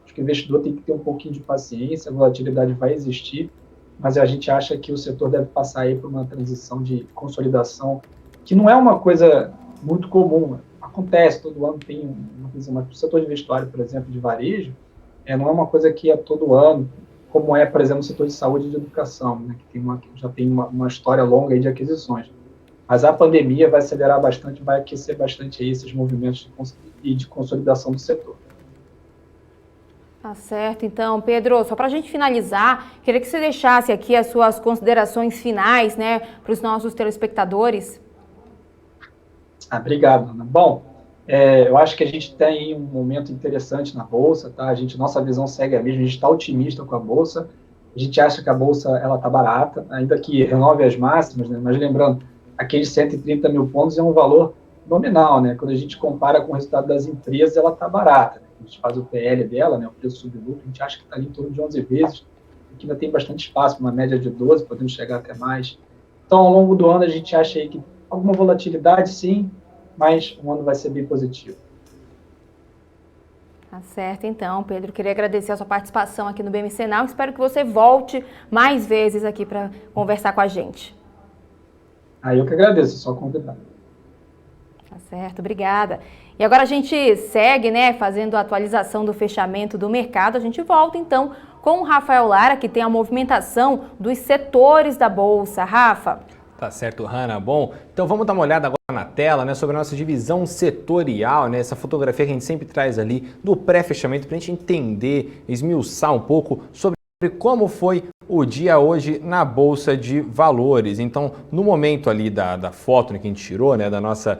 acho que o investidor tem que ter um pouquinho de paciência, a volatilidade vai existir, mas a gente acha que o setor deve passar aí por uma transição de consolidação, que não é uma coisa muito comum. Acontece, todo ano tem uma coisa, mas o setor de vestuário, por exemplo, de varejo, não é uma coisa que é todo ano, como é, por exemplo, o setor de saúde e de educação, né, que já tem uma história longa aí de aquisições. Mas a pandemia vai acelerar bastante, vai aquecer bastante aí esses movimentos de consolidação do setor. Tá certo, então, Pedro, só para a gente finalizar, queria que você deixasse aqui as suas considerações finais, né, para os nossos telespectadores. Obrigado, Ana. Bom, eu acho que a gente tem um momento interessante na Bolsa, tá? Nossa visão segue a mesma, a gente está otimista com a Bolsa, a gente acha que a Bolsa está barata, ainda que renove as máximas, né? Mas lembrando, aqueles 130 mil pontos é um valor nominal, né? Quando a gente compara com o resultado das empresas, ela está barata, né? A gente faz o PL dela, né? O preço sobre lucro, a gente acha que está ali em torno de 11 vezes, que ainda tem bastante espaço, uma média de 12, podendo chegar até mais. Então, ao longo do ano, a gente acha aí que alguma volatilidade, sim, mas o ano vai ser bem positivo. Tá certo, então, Pedro. Queria agradecer a sua participação aqui no BMC Now. Espero que você volte mais vezes aqui para conversar com a gente. Eu que agradeço, só convidar. Tá certo, obrigada. E agora a gente segue, né, fazendo a atualização do fechamento do mercado. A gente volta, então, com o Rafael Lara, que tem a movimentação dos setores da Bolsa. Rafa. Tá certo, Hannah. Bom, então vamos dar uma olhada agora na tela, né, sobre a nossa divisão setorial, né, essa fotografia que a gente sempre traz ali do pré-fechamento para a gente entender, esmiuçar um pouco sobre como foi o dia hoje na Bolsa de Valores. Então, no momento ali da foto, né, que a gente tirou, né, da nossa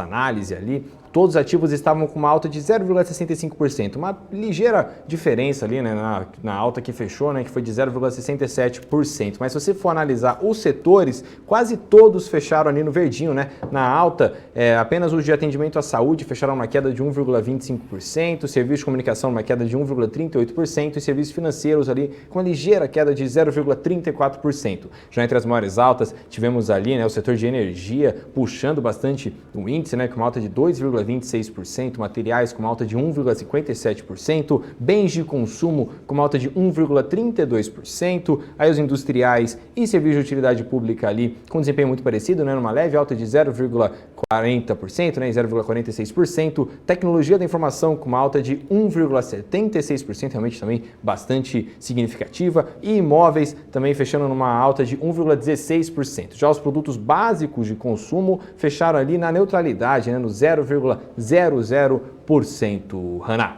análise ali, todos os ativos estavam com uma alta de 0,65%, uma ligeira diferença ali, né, na alta que fechou, né, que foi de 0,67%. Mas se você for analisar os setores, quase todos fecharam ali no verdinho, né, na alta. Apenas os de atendimento à saúde fecharam uma queda de 1,25%, serviços de comunicação uma queda de 1,38% e serviços financeiros ali com uma ligeira queda de 0,34%. Já entre as maiores altas, tivemos ali, né, o setor de energia puxando bastante o índice, né, com uma alta de 2,3%, 1,26%, materiais com uma alta de 1,57%, bens de consumo com uma alta de 1,32%, aí os industriais e serviços de utilidade pública ali com desempenho muito parecido, né, numa leve alta de 0,40%, né, 0,46%, tecnologia da informação com uma alta de 1,76%, realmente também bastante significativa, e imóveis também fechando numa alta de 1,16%. Já os produtos básicos de consumo fecharam ali na neutralidade, né, no 0,00%. Hannah.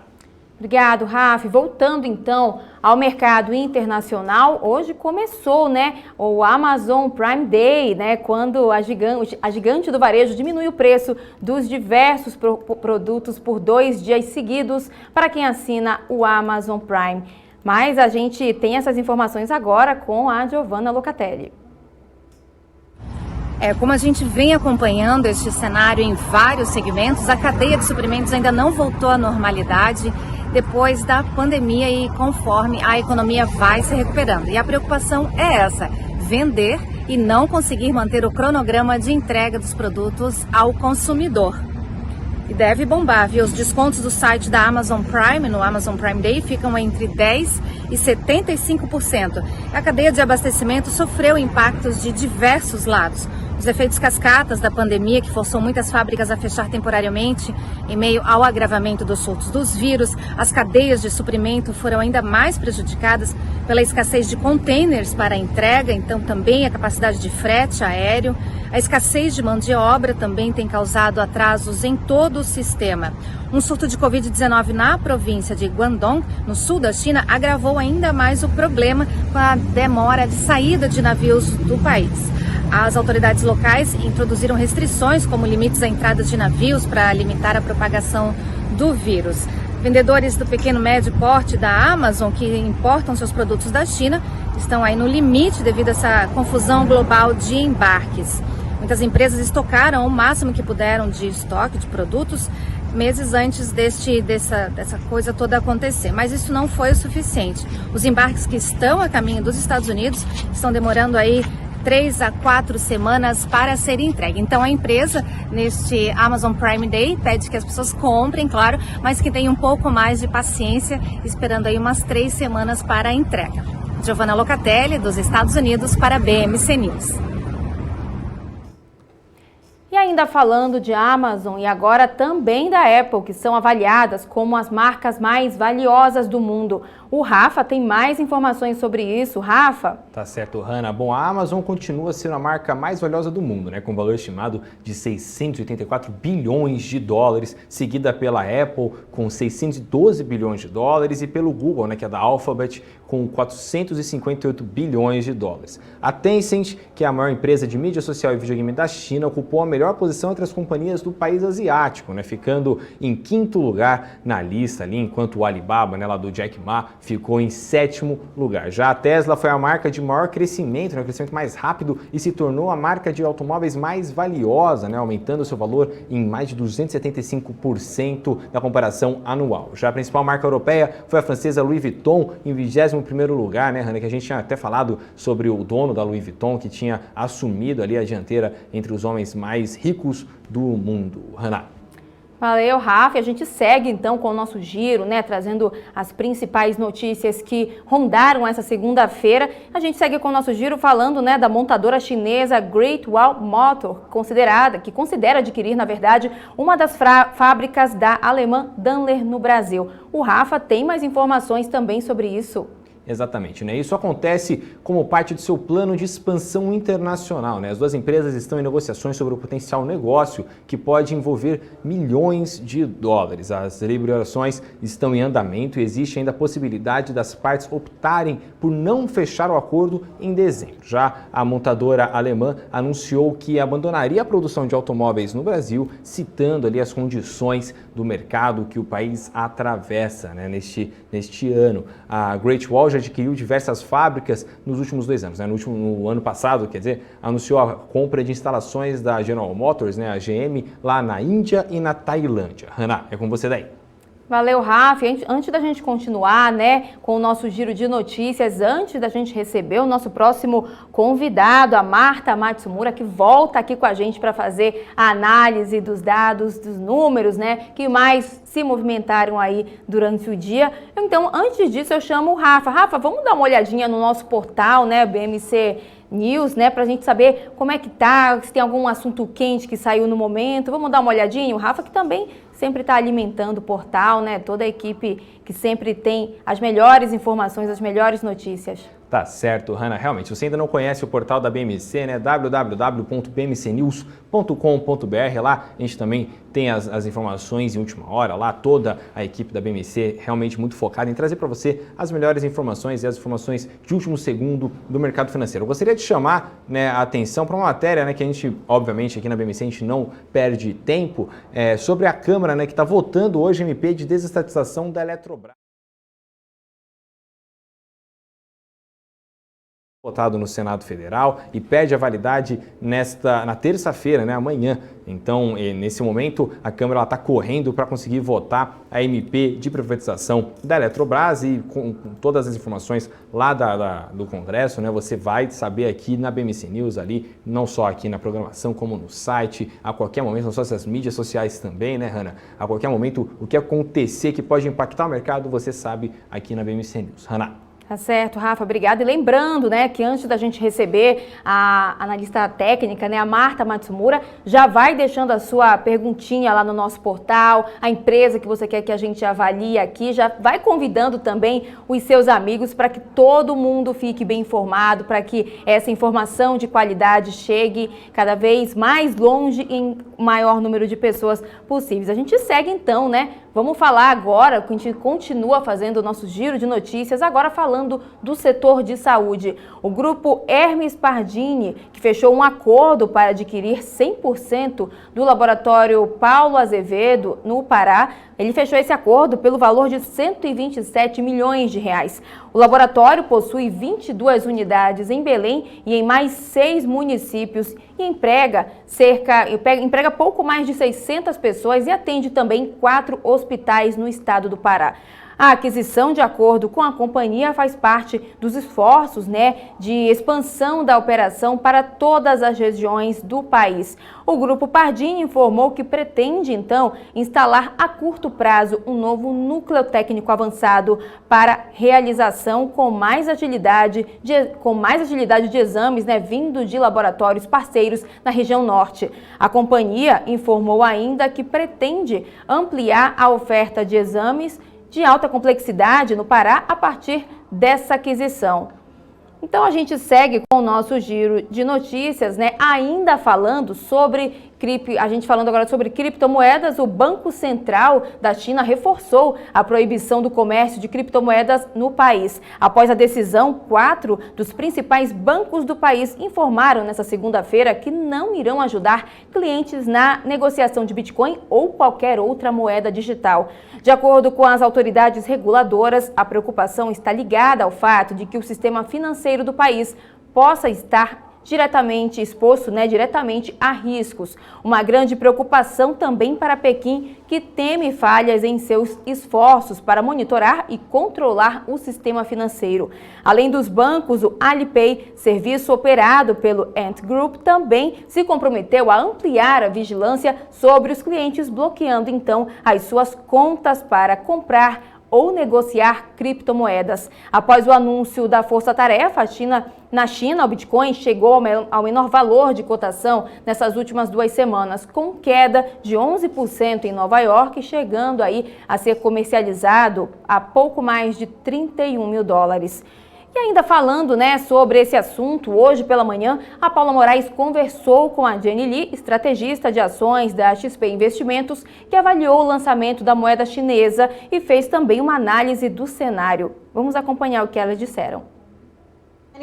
Obrigado, Rafa. Voltando então ao mercado internacional, hoje começou, né, o Amazon Prime Day, né, quando a gigante do varejo diminui o preço dos diversos produtos por 2 dias seguidos para quem assina o Amazon Prime. Mas a gente tem essas informações agora com a Giovanna Locatelli. Como a gente vem acompanhando este cenário em vários segmentos, a cadeia de suprimentos ainda não voltou à normalidade depois da pandemia e conforme a economia vai se recuperando. E a preocupação é essa, vender e não conseguir manter o cronograma de entrega dos produtos ao consumidor. E deve bombar, viu? Os descontos do site da Amazon Prime, no Amazon Prime Day, ficam entre 10% e 75%. A cadeia de abastecimento sofreu impactos de diversos lados. Os efeitos cascatas da pandemia, que forçou muitas fábricas a fechar temporariamente em meio ao agravamento dos surtos dos vírus, as cadeias de suprimento foram ainda mais prejudicadas pela escassez de containers para entrega, então também a capacidade de frete aéreo. A escassez de mão de obra também tem causado atrasos em todo o sistema. Um surto de Covid-19 na província de Guangdong, no sul da China, agravou ainda mais o problema com a demora de saída de navios do país. As autoridades locais introduziram restrições, como limites à entrada de navios para limitar a propagação do vírus. Vendedores do pequeno e médio porte da Amazon, que importam seus produtos da China, estão aí no limite devido a essa confusão global de embarques. Muitas empresas estocaram o máximo que puderam de estoque de produtos meses antes dessa coisa toda acontecer, mas isso não foi o suficiente. Os embarques que estão a caminho dos Estados Unidos estão demorando aí 3 a 4 semanas para ser entregue. Então a empresa, neste Amazon Prime Day, pede que as pessoas comprem, claro, mas que tenham um pouco mais de paciência, esperando aí umas 3 semanas para a entrega. Giovanna Locatelli, dos Estados Unidos, para a BMC News. E ainda falando de Amazon e agora também da Apple, que são avaliadas como as marcas mais valiosas do mundo. O Rafa tem mais informações sobre isso. Rafa? Tá certo, Hannah. Bom, a Amazon continua sendo a marca mais valiosa do mundo, né, com valor estimado de 684 bilhões de dólares, seguida pela Apple com 612 bilhões de dólares e pelo Google, né, que é da Alphabet, com 458 bilhões de dólares. A Tencent, que é a maior empresa de mídia social e videogame da China, ocupou a melhor posição entre as companhias do país asiático, né, ficando em 5º lugar na lista ali, enquanto o Alibaba, né, lá do Jack Ma, ficou em 7º lugar. Já a Tesla foi a marca de maior crescimento, né, o crescimento mais rápido, e se tornou a marca de automóveis mais valiosa, né, aumentando seu valor em mais de 275% na comparação anual. Já a principal marca europeia foi a francesa Louis Vuitton, em 21º lugar, né, Hannah, que a gente tinha até falado sobre o dono da Louis Vuitton, que tinha assumido ali a dianteira entre os homens mais ricos do mundo. Hannah. Valeu, Rafa. A gente segue então com o nosso giro, né, trazendo as principais notícias que rondaram essa segunda-feira. A gente segue com o nosso giro falando, né, da montadora chinesa Great Wall Motor, que considera adquirir, na verdade, uma das fábricas da alemã Daimler no Brasil. O Rafa tem mais informações também sobre isso. Exatamente, né? Isso acontece como parte do seu plano de expansão internacional, né? As duas empresas estão em negociações sobre o potencial negócio que pode envolver milhões de dólares. As deliberações estão em andamento e existe ainda a possibilidade das partes optarem por não fechar o acordo em dezembro. Já a montadora alemã anunciou que abandonaria a produção de automóveis no Brasil, citando ali as condições do mercado que o país atravessa, né, neste ano. A Great Wall já adquiriu diversas fábricas nos últimos 2 anos. Né? No ano passado, quer dizer, anunciou a compra de instalações da General Motors, né, a GM, lá na Índia e na Tailândia. Hannah, é com você daí. Valeu, Rafa. Antes da gente continuar, né, com o nosso giro de notícias, antes da gente receber o nosso próximo convidado, a Marta Matsumura, que volta aqui com a gente para fazer a análise dos dados, dos números, né, que mais se movimentaram aí durante o dia. Então, antes disso, eu chamo o Rafa. Rafa, vamos dar uma olhadinha no nosso portal, né, BMC News, né, pra gente saber como é que tá, se tem algum assunto quente que saiu no momento. Vamos dar uma olhadinha? O Rafa que também sempre está alimentando o portal, né, toda a equipe que sempre tem as melhores informações, as melhores notícias. Tá certo, Hanna. Realmente, se você ainda não conhece o portal da BMC, né, www.bmcnews.com.br, lá a gente também tem as informações em última hora, lá toda a equipe da BMC realmente muito focada em trazer para você as melhores informações e as informações de último segundo do mercado financeiro. Eu gostaria de chamar, né, a atenção para uma matéria, né, que a gente, obviamente, aqui na BMC a gente não perde tempo, sobre a Câmara, né, que está votando hoje MP de desestatização da Eletrobras. Votado no Senado Federal e perde a validade na terça-feira, né, amanhã. Então, nesse momento, a Câmara está correndo para conseguir votar a MP de privatização da Eletrobras e com todas as informações lá do Congresso, né, você vai saber aqui na BMC News, ali, não só aqui na programação, como no site, a qualquer momento, não só as mídias sociais também, né, Hanna? A qualquer momento, o que acontecer que pode impactar o mercado, você sabe aqui na BMC News. Hanna. Tá certo, Rafa, obrigada. E lembrando, né, que antes da gente receber a analista técnica, né, a Marta Matsumura, já vai deixando a sua perguntinha lá no nosso portal, a empresa que você quer que a gente avalie aqui, já vai convidando também os seus amigos para que todo mundo fique bem informado, para que essa informação de qualidade chegue cada vez mais longe em maior número de pessoas possíveis. A gente segue então, né? Vamos falar agora, a gente continua fazendo o nosso giro de notícias, agora falando do setor de saúde. O grupo Hermes Pardini, que fechou um acordo para adquirir 100% do laboratório Paulo Azevedo, no Pará, ele fechou esse acordo pelo valor de 127 milhões de reais. O laboratório possui 22 unidades em Belém e em mais 6 municípios e emprega pouco mais de 600 pessoas e atende também 4 hospitais no estado do Pará. A aquisição, de acordo com a companhia, faz parte dos esforços, né, de expansão da operação para todas as regiões do país. O Grupo Pardini informou que pretende, então, instalar a curto prazo um novo núcleo técnico avançado para realização com mais agilidade de exames, né, vindo de laboratórios parceiros na região norte. A companhia informou ainda que pretende ampliar a oferta de exames de alta complexidade no Pará a partir dessa aquisição. Então a gente segue com o nosso giro de notícias, né? Ainda falando sobre agora sobre criptomoedas, o Banco Central da China reforçou a proibição do comércio de criptomoedas no país. Após a decisão, 4 dos principais bancos do país informaram nesta segunda-feira que não irão ajudar clientes na negociação de Bitcoin ou qualquer outra moeda digital. De acordo com as autoridades reguladoras, a preocupação está ligada ao fato de que o sistema financeiro do país possa estar diretamente exposto, diretamente a riscos. Uma grande preocupação também para Pequim, que teme falhas em seus esforços para monitorar e controlar o sistema financeiro. Além dos bancos, o Alipay, serviço operado pelo Ant Group, também se comprometeu a ampliar a vigilância sobre os clientes, bloqueando então as suas contas para comprar ou negociar criptomoedas. Após o anúncio da força-tarefa, na China, o Bitcoin chegou ao menor valor de cotação nessas últimas 2 semanas, com queda de 11% em Nova York, chegando aí a ser comercializado a pouco mais de 31 mil dólares. E ainda falando, sobre esse assunto, hoje pela manhã, a Paula Moraes conversou com a Jenny Lee, estrategista de ações da XP Investimentos, que avaliou o lançamento da moeda chinesa e fez também uma análise do cenário. Vamos acompanhar o que elas disseram.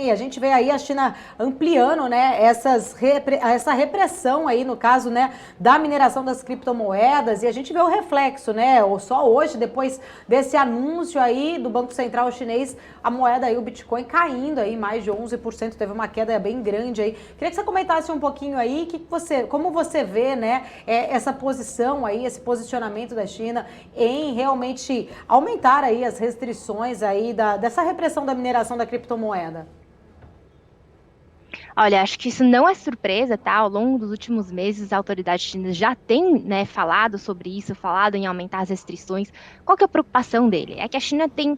E a gente vê aí a China ampliando, né, essa repressão aí, no caso, né, da mineração das criptomoedas, e a gente vê o reflexo, né, só hoje, depois desse anúncio aí do Banco Central chinês, a moeda aí, o Bitcoin caindo aí mais de 11%, teve uma queda bem grande aí. Queria que você comentasse um pouquinho aí, como você vê, né, essa posição aí, esse posicionamento da China em realmente aumentar aí as restrições aí dessa repressão da mineração da criptomoeda. Olha, acho que isso não é surpresa, tá? Ao longo dos últimos meses, as autoridades chinesas já têm, né, falado sobre isso, falado em aumentar as restrições. Qual que é a preocupação dele? É que a China tem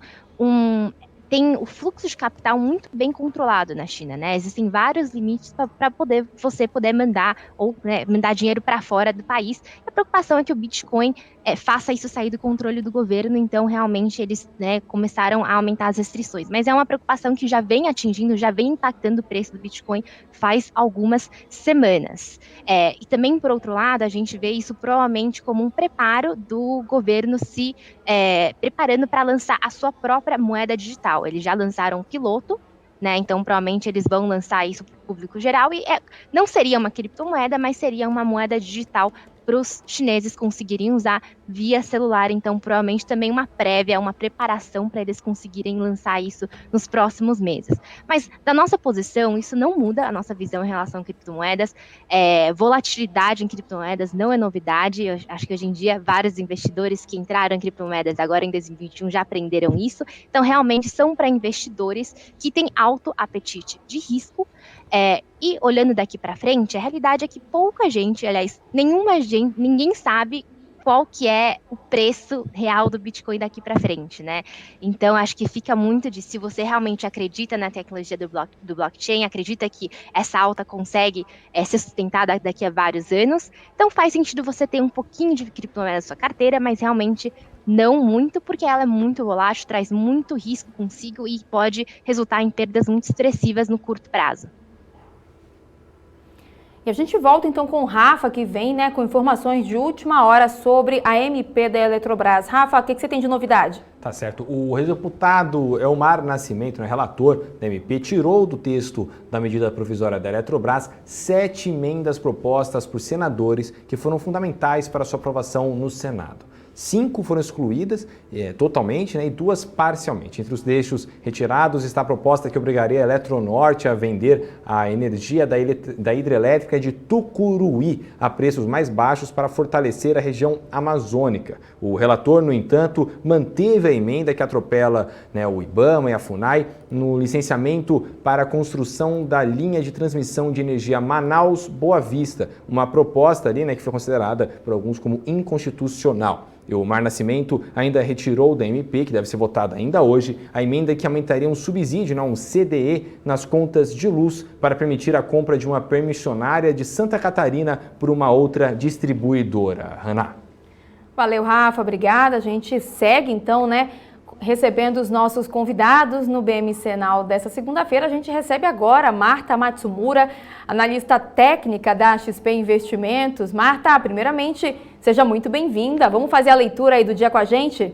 o fluxo de capital muito bem controlado na China, né? Existem vários limites para você poder mandar ou, né, mandar dinheiro para fora do país. A preocupação é que o Bitcoin faça isso sair do controle do governo, então realmente eles, né, começaram a aumentar as restrições. Mas é uma preocupação que já vem atingindo, já vem impactando o preço do Bitcoin faz algumas semanas. E também, por outro lado, a gente vê isso provavelmente como um preparo do governo se preparando para lançar a sua própria moeda digital. Eles já lançaram um piloto, né? Então provavelmente eles vão lançar isso para o público geral e não seria uma criptomoeda, mas seria uma moeda digital para os chineses conseguirem usar via celular. Então provavelmente também uma prévia, uma preparação para eles conseguirem lançar isso nos próximos meses. Mas da nossa posição, isso não muda a nossa visão em relação a criptomoedas. Volatilidade em criptomoedas não é novidade. Eu acho que hoje em dia vários investidores que entraram em criptomoedas agora em 2021 já aprenderam isso. Então realmente são para investidores que têm alto apetite de risco. E olhando daqui para frente, a realidade é que pouca gente, aliás, ninguém sabe qual que é o preço real do Bitcoin daqui para frente, né? Então, acho que fica muito de se você realmente acredita na tecnologia do blockchain, acredita que essa alta consegue ser sustentada daqui a vários anos, então faz sentido você ter um pouquinho de criptomoeda na sua carteira, mas realmente não muito, porque ela é muito volátil, traz muito risco consigo e pode resultar em perdas muito expressivas no curto prazo. E a gente volta então com o Rafa, que vem, né, com informações de última hora sobre a MP da Eletrobras. Rafa, o que você tem de novidade? Tá certo. O ex-deputado Elmar Nascimento, né, relator da MP, tirou do texto da medida provisória da Eletrobras 7 emendas propostas por senadores que foram fundamentais para sua aprovação no Senado. 5 foram excluídas totalmente, né, e 2 parcialmente. Entre os trechos retirados está a proposta que obrigaria a Eletronorte a vender a energia da hidrelétrica de Tucuruí a preços mais baixos para fortalecer a região amazônica. O relator, no entanto, manteve a emenda que atropela, né, o IBAMA e a FUNAI no licenciamento para a construção da linha de transmissão de energia Manaus-Boa Vista, uma proposta ali, né, que foi considerada por alguns como inconstitucional. E o Elmar Nascimento ainda retirou da MP, que deve ser votada ainda hoje, a emenda que aumentaria um subsídio, um CDE, nas contas de luz para permitir a compra de uma permissionária de Santa Catarina por uma outra distribuidora. Ana. Valeu, Rafa, obrigada. A gente segue então, né, recebendo os nossos convidados no BMC Now dessa segunda-feira. A gente recebe agora a Marta Matsumura, analista técnica da XP Investimentos. Marta, primeiramente, seja muito bem-vinda. Vamos fazer a leitura aí do dia com a gente?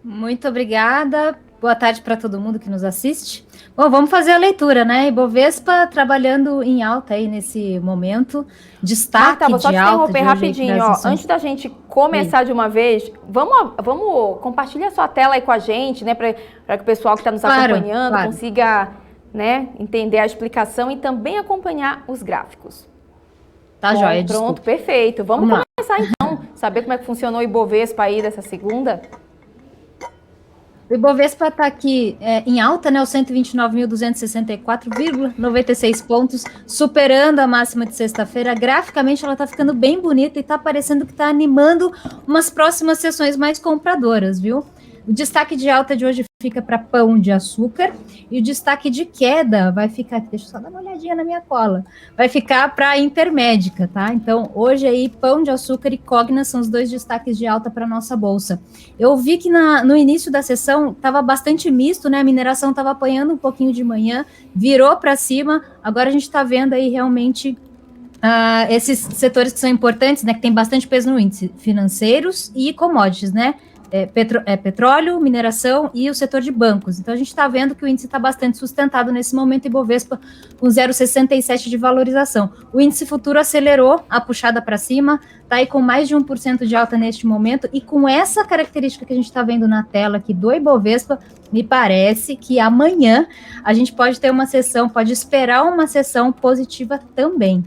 Muito obrigada. Boa tarde para todo mundo que nos assiste. Bom, vamos fazer a leitura, né? Ibovespa trabalhando em alta aí nesse momento. Destaque Marta, vou só te interromper rapidinho. Antes da gente começar de uma vez, vamos compartilhar sua tela aí com a gente, né? Para que o pessoal que está nos acompanhando consiga, né, entender a explicação e também acompanhar os gráficos. Tá, joia. Pronto, perfeito. Vamos começar então. Saber como é que funcionou o Ibovespa aí dessa segunda? O Ibovespa está aqui em alta, né, os 129.264,96 pontos, superando a máxima de sexta-feira. Graficamente, ela está ficando bem bonita e está parecendo que está animando umas próximas sessões mais compradoras, viu? O destaque de alta de hoje fica para Pão de Açúcar e o destaque de queda vai ficar, deixa eu só dar uma olhadinha na minha cola, vai ficar para a Intermédica, tá? Então, hoje aí, Pão de Açúcar e Cogna são os 2 destaques de alta para a nossa bolsa. Eu vi que no início da sessão estava bastante misto, né? A mineração estava apanhando um pouquinho de manhã, virou para cima, agora a gente está vendo aí realmente esses setores que são importantes, né? Que tem bastante peso no índice, financeiros e commodities, né? petróleo, mineração e o setor de bancos. Então, a gente está vendo que o índice está bastante sustentado nesse momento, Ibovespa com 0,67 de valorização. O índice futuro acelerou a puxada para cima, está aí com mais de 1% de alta neste momento, e com essa característica que a gente está vendo na tela aqui do Ibovespa, me parece que amanhã a gente pode ter uma sessão, pode esperar uma sessão positiva também.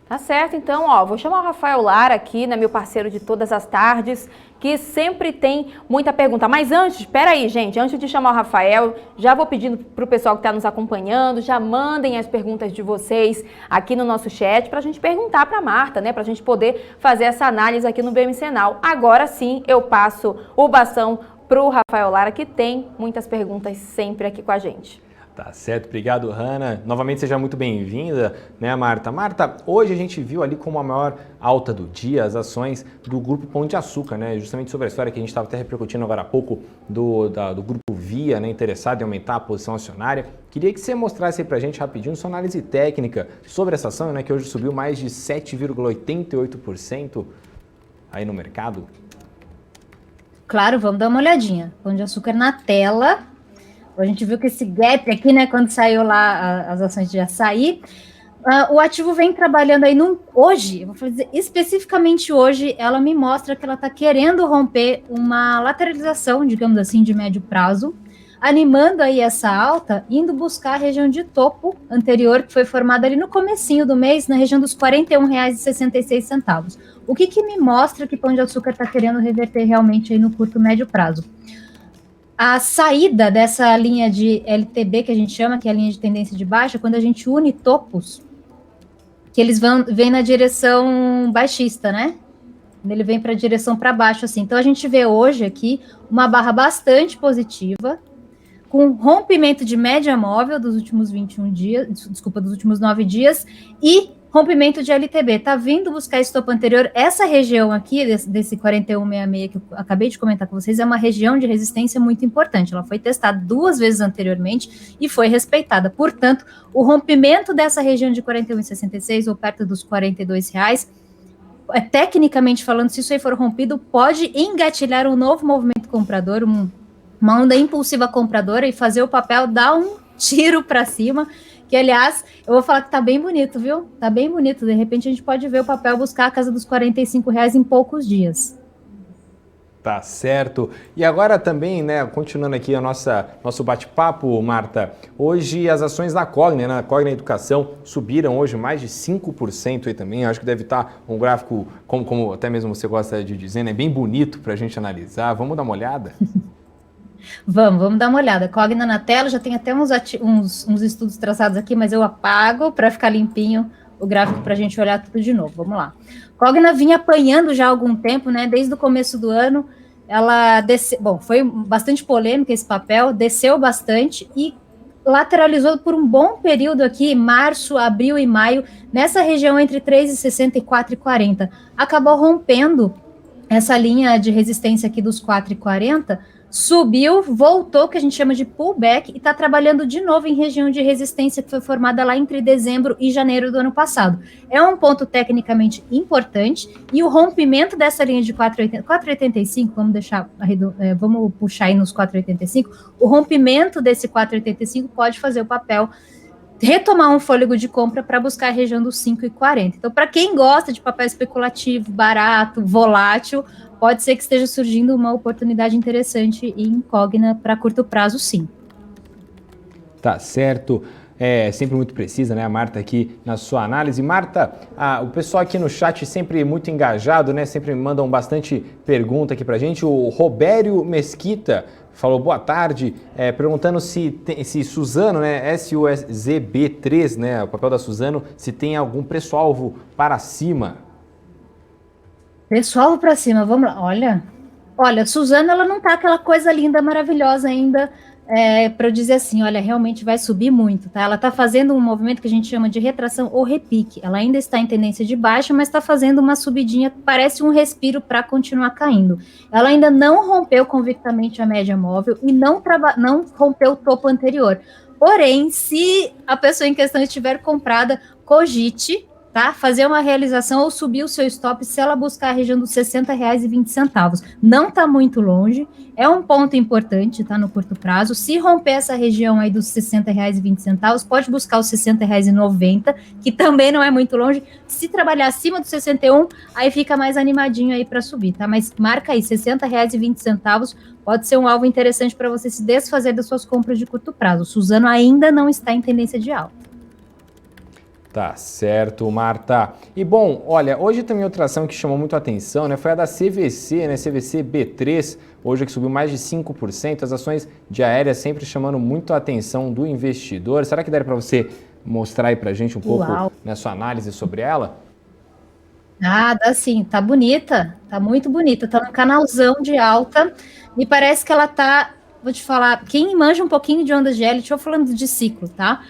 Tá certo, então, ó, vou chamar o Rafael Lara aqui, né, meu parceiro de todas as tardes, que sempre tem muita pergunta. Mas antes, espera aí, gente, antes de chamar o Rafael, já vou pedindo para o pessoal que está nos acompanhando, já mandem as perguntas de vocês aqui no nosso chat para a gente perguntar para a Marta, né, para a gente poder fazer essa análise aqui no BMCenal. Agora sim, eu passo o bastão para o Rafael Lara, que tem muitas perguntas sempre aqui com a gente. Tá certo, obrigado, Hanna. Novamente, seja muito bem-vinda, né, Marta? Marta, hoje a gente viu ali como a maior alta do dia as ações do Grupo Pão de Açúcar, né? Justamente sobre a história que a gente estava até repercutindo agora há pouco do Grupo Via, né, interessado em aumentar a posição acionária. Queria que você mostrasse aí pra gente rapidinho sua análise técnica sobre essa ação, né, que hoje subiu mais de 7,88% aí no mercado. Claro, vamos dar uma olhadinha. Pão de Açúcar na tela. A gente viu que esse gap aqui, né, quando saiu lá as ações de açaí, o ativo vem trabalhando aí hoje, eu vou dizer, especificamente hoje, ela me mostra que ela está querendo romper uma lateralização, digamos assim, de médio prazo, animando aí essa alta, indo buscar a região de topo anterior, que foi formada ali no comecinho do mês, na região dos R$ 41,66. O que me mostra que Pão de Açúcar está querendo reverter realmente aí no curto médio prazo? A saída dessa linha de LTB, que a gente chama, que é a linha de tendência de baixa, quando a gente une topos, que eles vêm na direção baixista, né? Ele vem para a direção para baixo, assim. Então, a gente vê hoje aqui uma barra bastante positiva, com rompimento de média móvel dos últimos 21 dias, desculpa, dos últimos 9 dias, e rompimento de LTB. Tá vindo buscar esse topo anterior. Essa região aqui, desse 41,66 que eu acabei de comentar com vocês, é uma região de resistência muito importante. Ela foi testada 2 vezes anteriormente e foi respeitada. Portanto, o rompimento dessa região de 41,66 ou perto dos R$42, tecnicamente falando, se isso aí for rompido, pode engatilhar um novo movimento comprador, uma onda impulsiva compradora e fazer o papel dar um tiro para cima, que, aliás, eu vou falar que tá bem bonito, viu? Tá bem bonito. De repente, a gente pode ver o papel buscar a casa dos R$45 em poucos dias. Tá certo. E agora também, né, continuando aqui nosso bate-papo, Marta, hoje as ações da Cogna, né, Cogna Educação, subiram hoje mais de 5% aí também. Acho que deve estar um gráfico, como até mesmo você gosta de dizer, né, bem bonito para a gente analisar. Vamos dar uma olhada? Vamos dar uma olhada. Cogna na tela, já tem até uns estudos traçados aqui, mas eu apago para ficar limpinho o gráfico para a gente olhar tudo de novo. Vamos lá. Cogna vinha apanhando já há algum tempo, né? Desde o começo do ano, ela desceu. Bom, foi bastante polêmica esse papel, desceu bastante e lateralizou por um bom período aqui, março, abril e maio, nessa região entre 3,60 e 4,40. Acabou rompendo essa linha de resistência aqui dos 4,40. Subiu, voltou, que a gente chama de pullback, e está trabalhando de novo em região de resistência que foi formada lá entre dezembro e janeiro do ano passado. É um ponto tecnicamente importante, e o rompimento dessa linha de 4,85, vamos puxar aí nos 4,85, o rompimento desse 4,85 pode fazer o papel retomar um fôlego de compra para buscar a região dos 5,40. Então, para quem gosta de papel especulativo, barato, volátil, pode ser que esteja surgindo uma oportunidade interessante em Cogna para curto prazo, sim. Tá certo. É sempre muito precisa, né, a Marta aqui na sua análise. Marta, o pessoal aqui no chat sempre muito engajado, né, sempre mandam bastante pergunta aqui pra gente. O Robério Mesquita falou boa tarde, perguntando se Suzano, né, SUZB3, né, o papel da Suzano, se tem algum preço-alvo para cima. Pessoal para cima, vamos lá. Olha, Suzano, ela não tá aquela coisa linda, maravilhosa ainda, para eu dizer assim, olha, realmente vai subir muito, tá? Ela tá fazendo um movimento que a gente chama de retração ou repique. Ela ainda está em tendência de baixa, mas está fazendo uma subidinha, parece um respiro para continuar caindo. Ela ainda não rompeu convictamente a média móvel e não rompeu o topo anterior. Porém, se a pessoa em questão estiver comprada, cogite, tá? Fazer uma realização ou subir o seu stop se ela buscar a região dos R$ 60,20. Não está muito longe, é um ponto importante, tá? No curto prazo. Se romper essa região aí dos R$ 60,20, pode buscar os R$ 60,90, que também não é muito longe. Se trabalhar acima dos 61, aí fica mais animadinho aí para subir, tá? Mas marca aí, R$ 60,20, pode ser um alvo interessante para você se desfazer das suas compras de curto prazo. O Suzano ainda não está em tendência de alta. Tá certo, Marta. E bom, olha, hoje também outra ação que chamou muito a atenção, né, foi a da CVC, né, CVC B3, hoje que subiu mais de 5%, as ações de aérea sempre chamando muito a atenção do investidor. Será que daria para você mostrar aí pra gente um pouco na sua análise sobre ela? Ah, dá sim, tá bonita, tá muito bonita, tá num canalzão de alta, me parece que ela tá, vou te falar, quem manja um pouquinho de ondas de Elliott, estou falando de ciclo, tá?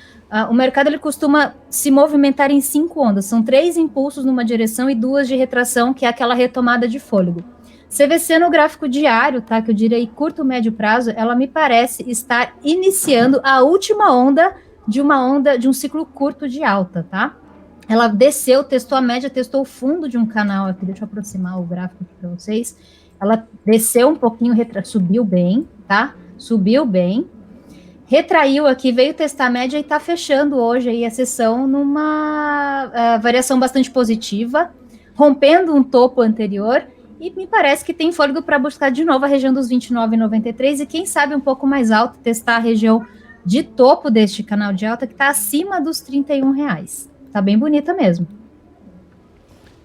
O mercado ele costuma se movimentar em 5 ondas, são 3 impulsos numa direção e 2 de retração, que é aquela retomada de fôlego. CVC no gráfico diário, tá, que eu diria curto, médio prazo, ela me parece estar iniciando a última onda de um ciclo curto de alta, tá? Ela desceu, testou a média, testou o fundo de um canal aqui, deixa eu aproximar o gráfico aqui para vocês. Ela desceu um pouquinho, subiu bem, tá? Subiu bem. Retraiu aqui, veio testar a média e está fechando hoje aí a sessão numa variação bastante positiva, rompendo um topo anterior, e me parece que tem fôlego para buscar de novo a região dos 29,93 e quem sabe um pouco mais alto, testar a região de topo deste canal de alta que está acima dos R$ 31,00. Tá bem bonita mesmo.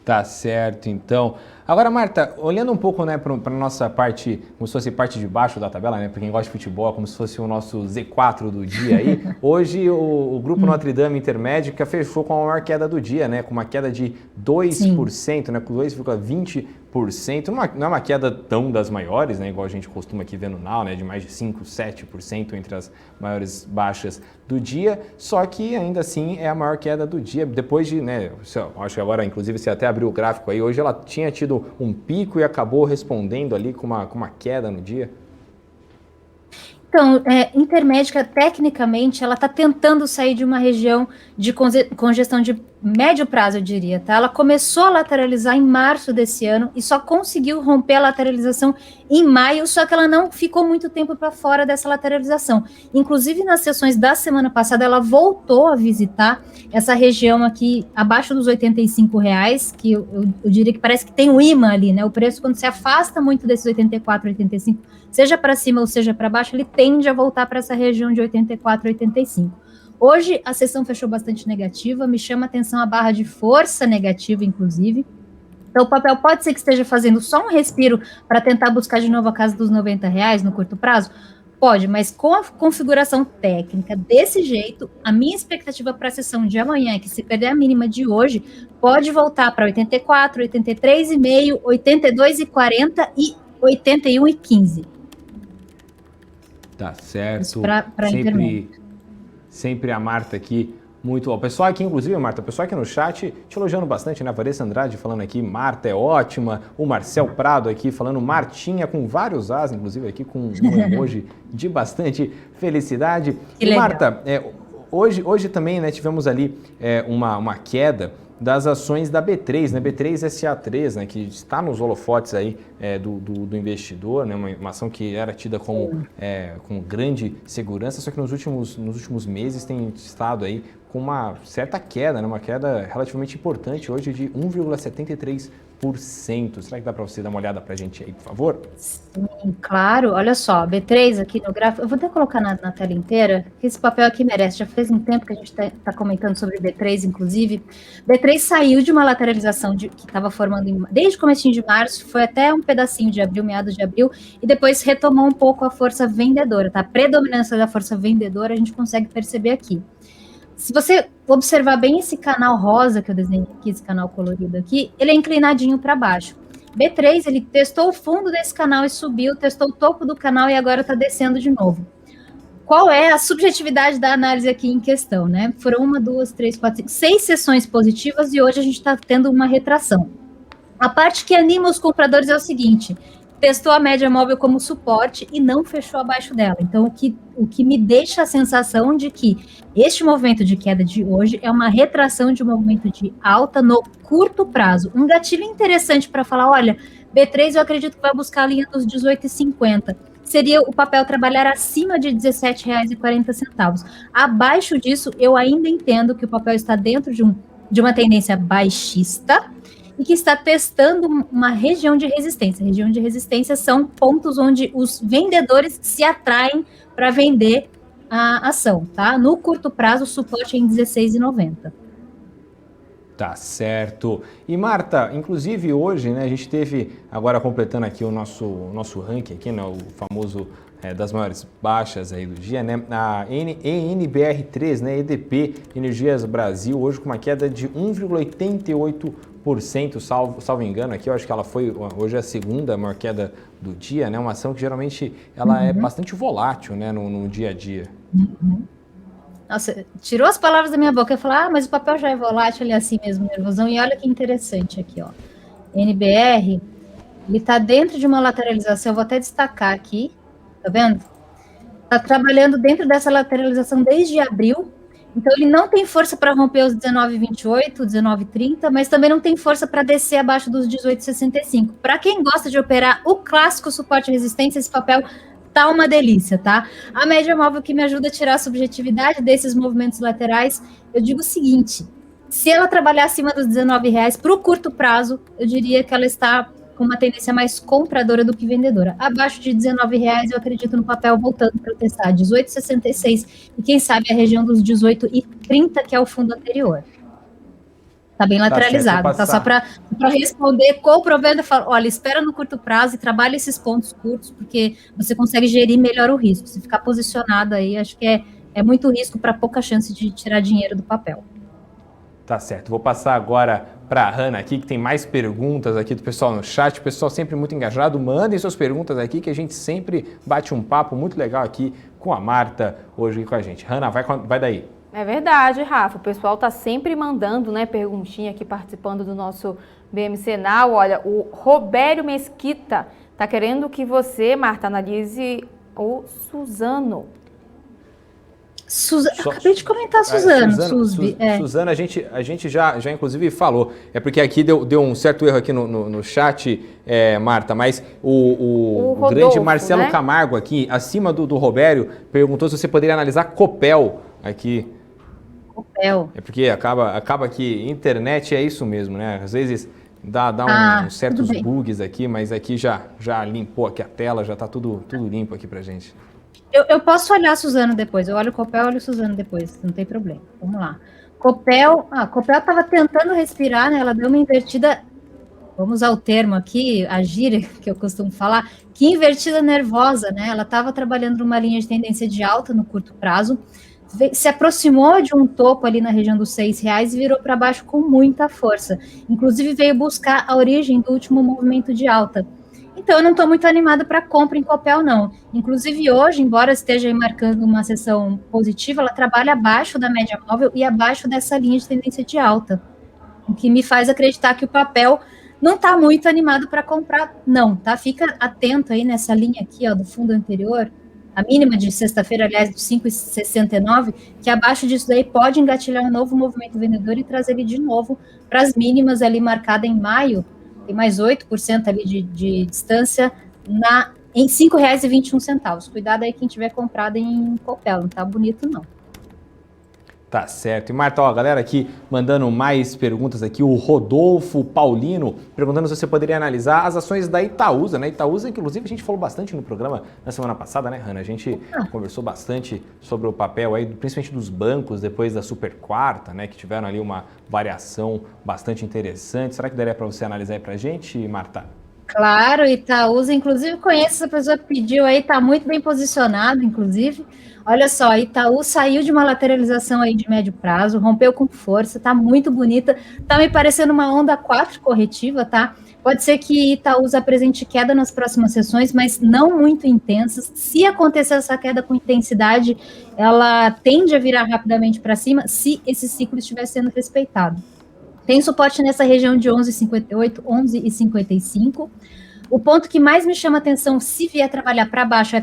Tá certo, então. Agora, Marta, olhando um pouco, né, para a nossa parte, como se fosse parte de baixo da tabela, né, para quem gosta de futebol, como se fosse o nosso Z4 do dia aí, hoje o Grupo Notre Dame Intermédica fechou com a maior queda do dia, né, com uma queda de 2%, né, com 2,20%. Não é uma queda tão das maiores, né, igual a gente costuma aqui ver no Now, né, de mais de 5%, 7% entre as maiores baixas do dia, só que ainda assim é a maior queda do dia, depois de, né, acho que agora, inclusive, você até abriu o gráfico aí, hoje ela tinha tido um pico e acabou respondendo ali com uma queda no dia. Então, Intermédica, tecnicamente, ela está tentando sair de uma região de congestão de médio prazo, eu diria, tá? Ela começou a lateralizar em março desse ano e só conseguiu romper a lateralização em maio, só que ela não ficou muito tempo para fora dessa lateralização. Inclusive, nas sessões da semana passada, ela voltou a visitar essa região aqui, abaixo dos R$ 85,00, que eu diria que parece que tem um imã ali, né? O preço, quando se afasta muito desses 84, 85, seja para cima ou seja para baixo, ele tende a voltar para essa região de 84, 85. Hoje, a sessão fechou bastante negativa, me chama a atenção a barra de força negativa, inclusive. Então, o papel pode ser que esteja fazendo só um respiro para tentar buscar de novo a casa dos R$90 no curto prazo? Pode, mas com a configuração técnica desse jeito, a minha expectativa para a sessão de amanhã é que, se perder a mínima de hoje, pode voltar para 84, 83,5, 82,40 e 81,15. Tá certo. Pra sempre a Marta aqui, muito... O pessoal aqui, inclusive, Marta, o pessoal aqui no chat te elogiando bastante, né? A Vanessa Andrade falando aqui, Marta é ótima. O Marcel Prado aqui falando Martinha, com vários As, inclusive aqui com um emoji de bastante felicidade. Que legal. Marta, hoje também, né, tivemos ali uma queda das ações da B3, né, B3SA3, né, que está nos holofotes aí do investidor, né, uma ação que era tida como com grande segurança, só que nos últimos meses tem estado aí com uma certa queda, né, uma queda relativamente importante hoje de 1,73%. Será que dá para você dar uma olhada para a gente aí, por favor? Sim, claro. Olha só, B3 aqui no gráfico, eu vou até colocar na tela inteira, que esse papel aqui merece. Já faz um tempo que a gente está comentando sobre B3, inclusive. B3 saiu de uma lateralização que estava formando desde o comecinho de março, foi até um pedacinho de abril, meados de abril, e depois retomou um pouco a força vendedora, tá? A predominância da força vendedora a gente consegue perceber aqui. Se você observar bem esse canal rosa que eu desenhei aqui, esse canal colorido aqui, ele é inclinadinho para baixo. B3, ele testou o fundo desse canal e subiu, testou o topo do canal e agora está descendo de novo. Qual é a subjetividade da análise aqui em questão, né? Foram 1, 2, 3, 4, 5, 6 sessões positivas e hoje a gente está tendo uma retração. A parte que anima os compradores é o seguinte: testou a média móvel como suporte e não fechou abaixo dela. Então, o que me deixa a sensação de que este movimento de queda de hoje é uma retração de um movimento de alta no curto prazo. Um gatilho interessante para falar, olha, B3 eu acredito que vai buscar a linha dos 18,50. Seria o papel trabalhar acima de R$ 17,40. Abaixo disso, eu ainda entendo que o papel está dentro de uma tendência baixista, e que está testando uma região de resistência. Região de resistência são pontos onde os vendedores se atraem para vender a ação, tá? No curto prazo, o suporte é em 16,90. Tá certo. E Marta, inclusive hoje, né, a gente teve, agora completando aqui o nosso ranking aqui, né, o famoso das maiores baixas aí do dia, né, a NBR3, né, EDP Energias Brasil, hoje com uma queda de 1,88%, salvo engano aqui, eu acho que ela foi, hoje é a segunda maior queda do dia, né, uma ação que geralmente ela é bastante volátil, né, no dia a dia. Nossa, tirou as palavras da minha boca. Eu falei, mas o papel já é volátil, ele é assim mesmo, nervosão. E olha que interessante aqui, ó. NBR, ele tá dentro de uma lateralização, eu vou até destacar aqui, tá vendo? Tá trabalhando dentro dessa lateralização desde abril, então ele não tem força para romper os 19,28, 19,30, mas também não tem força para descer abaixo dos 18,65. Para quem gosta de operar o clássico suporte e resistência, esse papel tá uma delícia, tá? A média móvel que me ajuda a tirar a subjetividade desses movimentos laterais, eu digo o seguinte, se ela trabalhar acima dos R$19 para o curto prazo, eu diria que ela está com uma tendência mais compradora do que vendedora. Abaixo de R$19, eu acredito no papel voltando para testar 18,66 e quem sabe a região dos 18,30, que é o fundo anterior. Tá bem lateralizado, tá? Só para responder, comprovando, eu falo, olha, espera no curto prazo e trabalha esses pontos curtos, porque você consegue gerir melhor o risco. Se ficar posicionado aí, acho que é muito risco para pouca chance de tirar dinheiro do papel. Tá certo, vou passar agora para a Hanna aqui, que tem mais perguntas aqui do pessoal no chat, o pessoal sempre muito engajado, mandem suas perguntas aqui, que a gente sempre bate um papo muito legal aqui com a Marta, hoje aqui com a gente. Hanna, vai daí. É verdade, Rafa. O pessoal tá sempre mandando, né, perguntinha aqui, participando do nosso BMC Now. Olha, o Robério Mesquita tá querendo que você, Marta, analise o Suzano. Acabei de comentar Suzano, Susbi. Suzano, a gente já inclusive falou. É porque aqui deu um certo erro aqui no chat, Marta, mas o Rodolfo, grande Marcelo, né, Camargo aqui, acima do Robério, perguntou se você poderia analisar Copel aqui. Copel. É porque acaba que internet é isso mesmo, né? Às vezes dá uns certos bugs aqui, mas aqui já limpou aqui a tela, já tá tudo limpo aqui pra gente. Eu posso olhar a Suzano depois, eu olho o Copel, olho o Suzano depois, não tem problema. Vamos lá. Copel estava tentando respirar, né? Ela deu uma invertida, vamos usar o termo aqui, a gíria que eu costumo falar, que invertida nervosa, né? Ela estava trabalhando numa linha de tendência de alta no curto prazo, se aproximou de um topo ali na região dos R$6 e virou para baixo com muita força. Inclusive veio buscar a origem do último movimento de alta. Então, eu não estou muito animada para compra em Copel, não. Inclusive, hoje, embora esteja aí marcando uma sessão positiva, ela trabalha abaixo da média móvel e abaixo dessa linha de tendência de alta. O que me faz acreditar que o papel não está muito animado para comprar, não, tá? Fica atento aí nessa linha aqui, ó, do fundo anterior, a mínima de sexta-feira, aliás, dos 5,69, que abaixo disso daí pode engatilhar um novo movimento vendedor e trazer ele de novo para as mínimas ali marcada em maio, tem mais 8% ali de distância em R$ 5,21. Cuidado aí quem tiver comprado em Copel, não tá bonito não. Tá certo. E Marta, ó, a galera aqui mandando mais perguntas aqui, o Rodolfo Paulino perguntando se você poderia analisar as ações da Itaúsa, né? Itaúsa, inclusive, a gente falou bastante no programa na semana passada, né, Hanna? A gente conversou bastante sobre o papel aí, principalmente dos bancos, depois da super quarta, né, que tiveram ali uma variação bastante interessante. Será que daria para você analisar aí pra gente, Marta? Claro, Itaúsa, inclusive conheço essa pessoa que pediu aí, tá muito bem posicionado, inclusive. Olha só, Itaú saiu de uma lateralização aí de médio prazo, rompeu com força, tá muito bonita, tá me parecendo uma onda 4 corretiva, tá? Pode ser que Itaúsa apresente queda nas próximas sessões, mas não muito intensas. Se acontecer essa queda com intensidade, ela tende a virar rapidamente para cima, se esse ciclo estiver sendo respeitado. Tem suporte nessa região de 11,58, 11,55. O ponto que mais me chama atenção, se vier trabalhar para baixo, é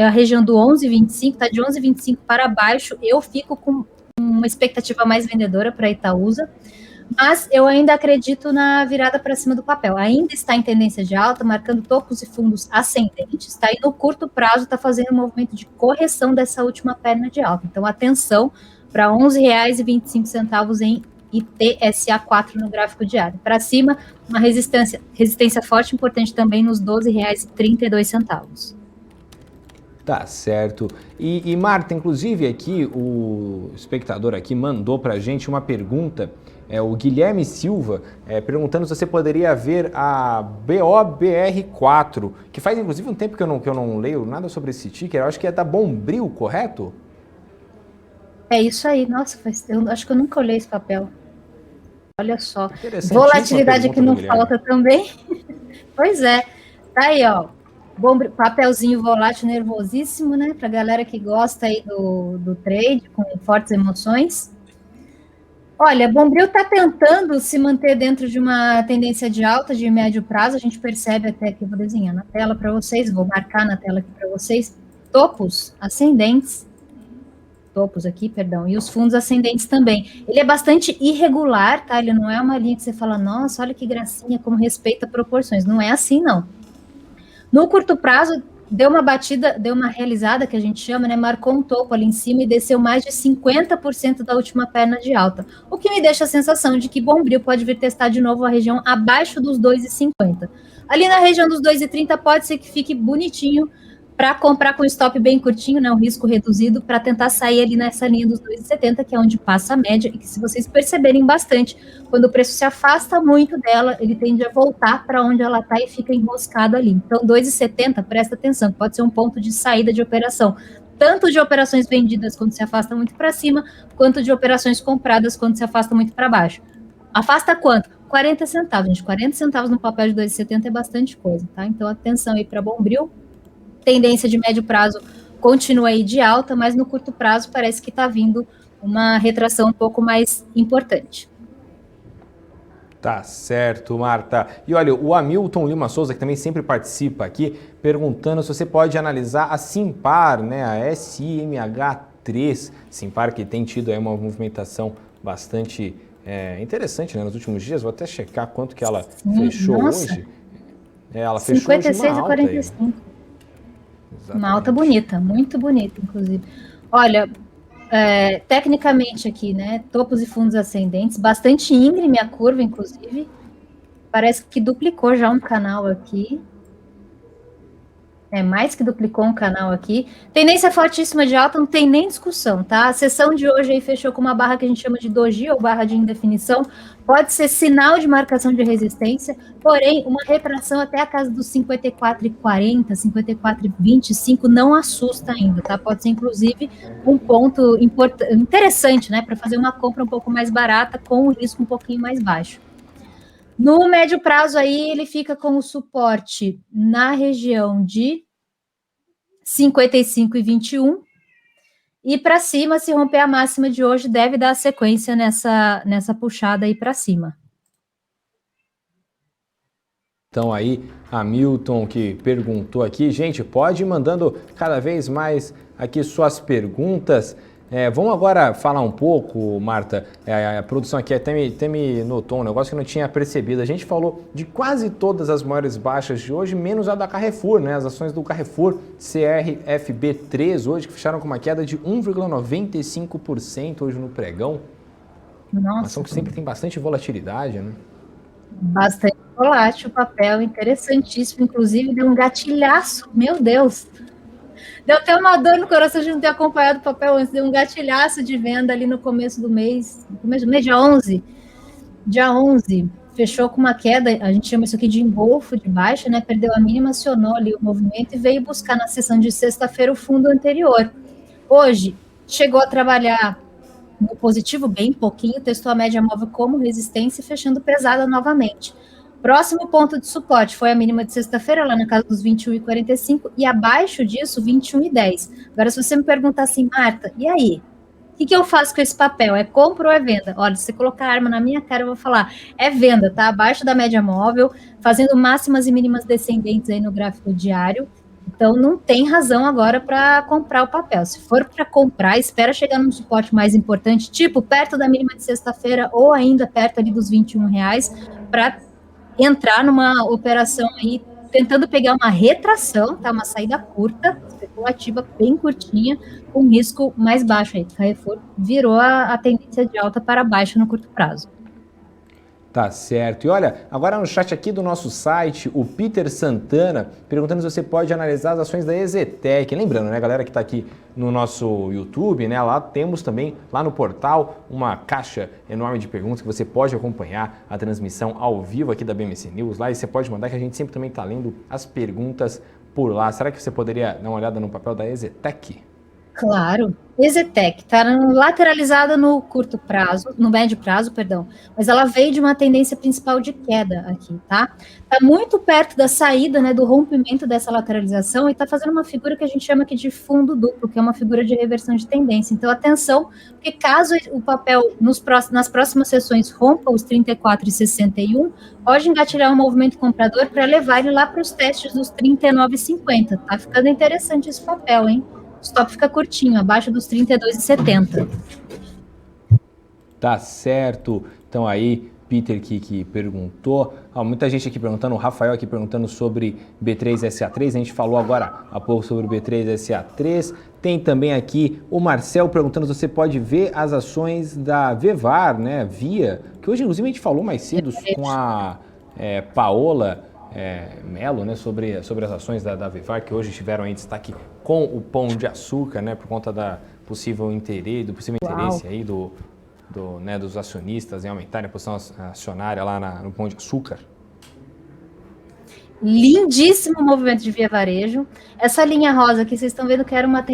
a região do 11,25, tá de 11,25 para baixo, eu fico com uma expectativa mais vendedora para Itaúsa, mas eu ainda acredito na virada para cima do papel. Ainda está em tendência de alta, marcando topos e fundos ascendentes, tá? E no curto prazo está fazendo um movimento de correção dessa última perna de alta. Então, atenção para R$ 11,25 em ITSA4 no gráfico diário. Para cima, uma resistência forte, importante também nos R$ 12,32. Tá certo. E Marta, inclusive aqui, o espectador aqui mandou para a gente uma pergunta, o Guilherme Silva, perguntando se você poderia ver a BOBR4, que faz inclusive um tempo que eu não leio nada sobre esse ticker, eu acho que é da Bombril, correto? É isso aí, nossa, eu acho que eu nunca olhei esse papel. Olha só, volatilidade que não falta também. Pois é, tá aí, ó, papelzinho volátil nervosíssimo, né, pra galera que gosta aí do trade, com fortes emoções. Olha, Bombril tá tentando se manter dentro de uma tendência de alta de médio prazo, a gente percebe até que eu vou desenhar na tela para vocês, vou marcar na tela aqui para vocês, topos ascendentes, e os fundos ascendentes também. Ele é bastante irregular, tá? Ele não é uma linha que você fala, nossa, olha que gracinha, como respeita proporções. Não é assim, não. No curto prazo, deu uma batida, deu uma realizada, que a gente chama, né? Marcou um topo ali em cima e desceu mais de 50% da última perna de alta. O que me deixa a sensação de que Bombril pode vir testar de novo a região abaixo dos 2,50. Ali na região dos 2,30 pode ser que fique bonitinho, para comprar com stop bem curtinho, né, um risco reduzido, para tentar sair ali nessa linha dos 2,70, que é onde passa a média, e que se vocês perceberem bastante, quando o preço se afasta muito dela, ele tende a voltar para onde ela está e fica enroscado ali. Então, 2,70, presta atenção, pode ser um ponto de saída de operação, tanto de operações vendidas quando se afasta muito para cima, quanto de operações compradas quando se afasta muito para baixo. Afasta quanto? 40 centavos, gente, 40 centavos no papel de 2,70 é bastante coisa, tá? Então, atenção aí para Bombril. Tendência de médio prazo continua aí de alta, mas no curto prazo parece que está vindo uma retração um pouco mais importante. Tá certo, Marta. E olha, o Hamilton Lima Souza, que também sempre participa aqui, perguntando se você pode analisar a Simpar, né, a SIMH3, Simpar que tem tido aí uma movimentação bastante interessante, né, nos últimos dias. Vou até checar quanto que ela fechou hoje. Ela fechou hoje uma alta 56,45. Aí, né? Uma alta bonita, muito bonita, inclusive. Olha, tecnicamente aqui, né, topos e fundos ascendentes, bastante íngreme a curva, inclusive. Parece que duplicou já um canal aqui. Mais que duplicou um canal aqui. Tendência fortíssima de alta, não tem nem discussão, tá? A sessão de hoje aí fechou com uma barra que a gente chama de doji, ou barra de indefinição. Pode ser sinal de marcação de resistência, porém, uma retração até a casa dos 54,40, 54,25 não assusta ainda, tá? Pode ser, inclusive, um ponto interessante, né? Para fazer uma compra um pouco mais barata, com o risco um pouquinho mais baixo. No médio prazo aí, ele fica com o suporte na região de 55,21 e para cima, se romper a máxima de hoje, deve dar sequência nessa puxada aí para cima. Então aí, Hamilton que perguntou aqui, gente, pode ir mandando cada vez mais aqui suas perguntas. Vamos agora falar um pouco, Marta, a produção aqui até me notou um negócio que eu não tinha percebido. A gente falou de quase todas as maiores baixas de hoje, menos a da Carrefour, né? As ações do Carrefour CRFB3 hoje, que fecharam com uma queda de 1,95% hoje no pregão. Nossa. Uma ação que sempre tem bastante volatilidade, né? Bastante volátil, papel interessantíssimo, inclusive deu um gatilhaço, meu Deus! Deu até uma dor no coração de não ter acompanhado o papel antes, deu um gatilhaço de venda ali no começo do mês, dia 11. Dia 11, fechou com uma queda, a gente chama isso aqui de engolfo de baixa, né? Perdeu a mínima, acionou ali o movimento e veio buscar na sessão de sexta-feira o fundo anterior. Hoje, chegou a trabalhar no positivo bem pouquinho, testou a média móvel como resistência e fechando pesada novamente. Próximo ponto de suporte foi a mínima de sexta-feira, lá na casa dos 21,45, e abaixo disso, 21,10. Agora, se você me perguntar assim, Marta, e aí? O O que eu faço com esse papel? É compra ou é venda? Olha, se você colocar a arma na minha cara, eu vou falar, é venda, tá? Abaixo da média móvel, fazendo máximas e mínimas descendentes aí no gráfico diário. Então, não tem razão agora para comprar o papel. Se for para comprar, espera chegar num suporte mais importante, tipo perto da mínima de sexta-feira ou ainda perto ali dos R$21, para entrar numa operação aí, tentando pegar uma retração, tá? Uma saída curta, especulativa, bem curtinha, com risco mais baixo aí. Carrefour virou a tendência de alta para baixo no curto prazo. Tá certo. E olha, agora no chat aqui do nosso site, o Peter Santana perguntando se você pode analisar as ações da EZTEC. Lembrando, né, galera que está aqui no nosso YouTube, né, lá temos também, lá no portal, uma caixa enorme de perguntas que você pode acompanhar a transmissão ao vivo aqui da BMC News lá, e você pode mandar, que a gente sempre também está lendo as perguntas por lá. Será que você poderia dar uma olhada no papel da EZTEC? Claro. EZTEC está lateralizada no curto prazo, no médio prazo, perdão, mas ela veio de uma tendência principal de queda aqui, tá? Está muito perto da saída, né, do rompimento dessa lateralização e está fazendo uma figura que a gente chama aqui de fundo duplo, que é uma figura de reversão de tendência. Então, atenção, porque caso o papel nas próximas sessões rompa os 34,61, pode engatilhar um movimento comprador para levar ele lá para os testes dos 39,50. Tá ficando interessante esse papel, hein? O stop fica curtinho, abaixo dos 32,70. Tá certo. Então aí, Peter que perguntou. Muita gente aqui perguntando, o Rafael aqui perguntando sobre B3SA3. A gente falou agora há pouco sobre o B3SA3. Tem também aqui o Marcel perguntando se você pode ver as ações da Vevar, né? Via, que hoje inclusive a gente falou mais cedo com a Paola Melo, né, sobre as ações da Vevar, que hoje estiveram em destaque com o Pão de Açúcar, né, por conta da possível interesse aí dos acionistas em aumentarem a posição acionária lá no Pão de Açúcar. Lindíssimo movimento de Via Varejo. Essa linha rosa aqui, vocês estão vendo que era uma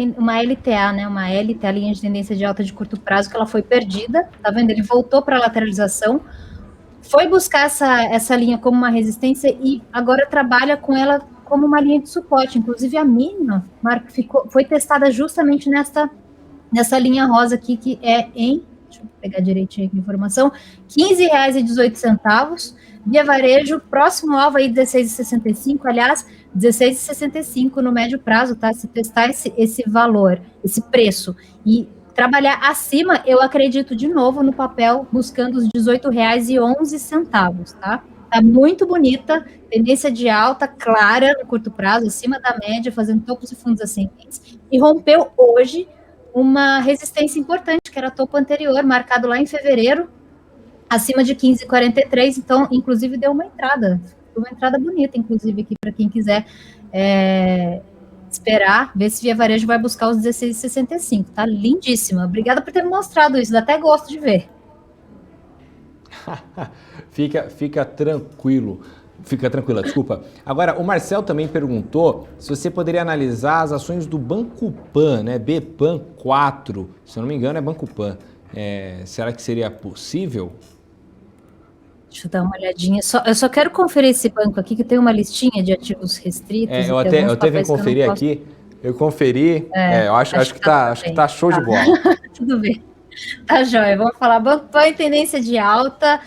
LTA, né? Uma LTA, linha de tendência de alta de curto prazo, que ela foi perdida. Tá vendo? Ele voltou para a lateralização. Foi buscar essa linha como uma resistência e agora trabalha com ela como uma linha de suporte. Inclusive, a mínima foi testada justamente nessa linha rosa aqui, que é em, deixa eu pegar direitinho aqui a informação, R$15,18. Via Varejo, próximo alvo aí, R$16,65. Aliás, R$16,65 no médio prazo, tá? Se testar esse valor, esse preço e trabalhar acima, eu acredito de novo no papel, buscando os R$18,11, tá? Tá muito bonita, tendência de alta, clara no curto prazo, acima da média, fazendo topos e fundos ascendentes, e rompeu hoje uma resistência importante, que era topo anterior, marcado lá em fevereiro, acima de 15,43, então, inclusive, deu uma entrada bonita, inclusive, aqui para quem quiser esperar, ver se Via Varejo vai buscar os 16,65, tá lindíssima. Obrigada por ter me mostrado isso, dá até gosto de ver. Fica tranquila, desculpa. Agora, o Marcel também perguntou se você poderia analisar as ações do Banco Pan, né? BPAN 4, se eu não me engano é Banco Pan. Será que seria possível? Deixa eu dar uma olhadinha. Eu só quero conferir esse banco aqui, que tem uma listinha de ativos restritos. Eu até vim conferir aqui. Eu conferi. Eu acho que tá show de bola. Tudo bem. Tá jóia. Vamos falar. Banco Pan em tendência de alta.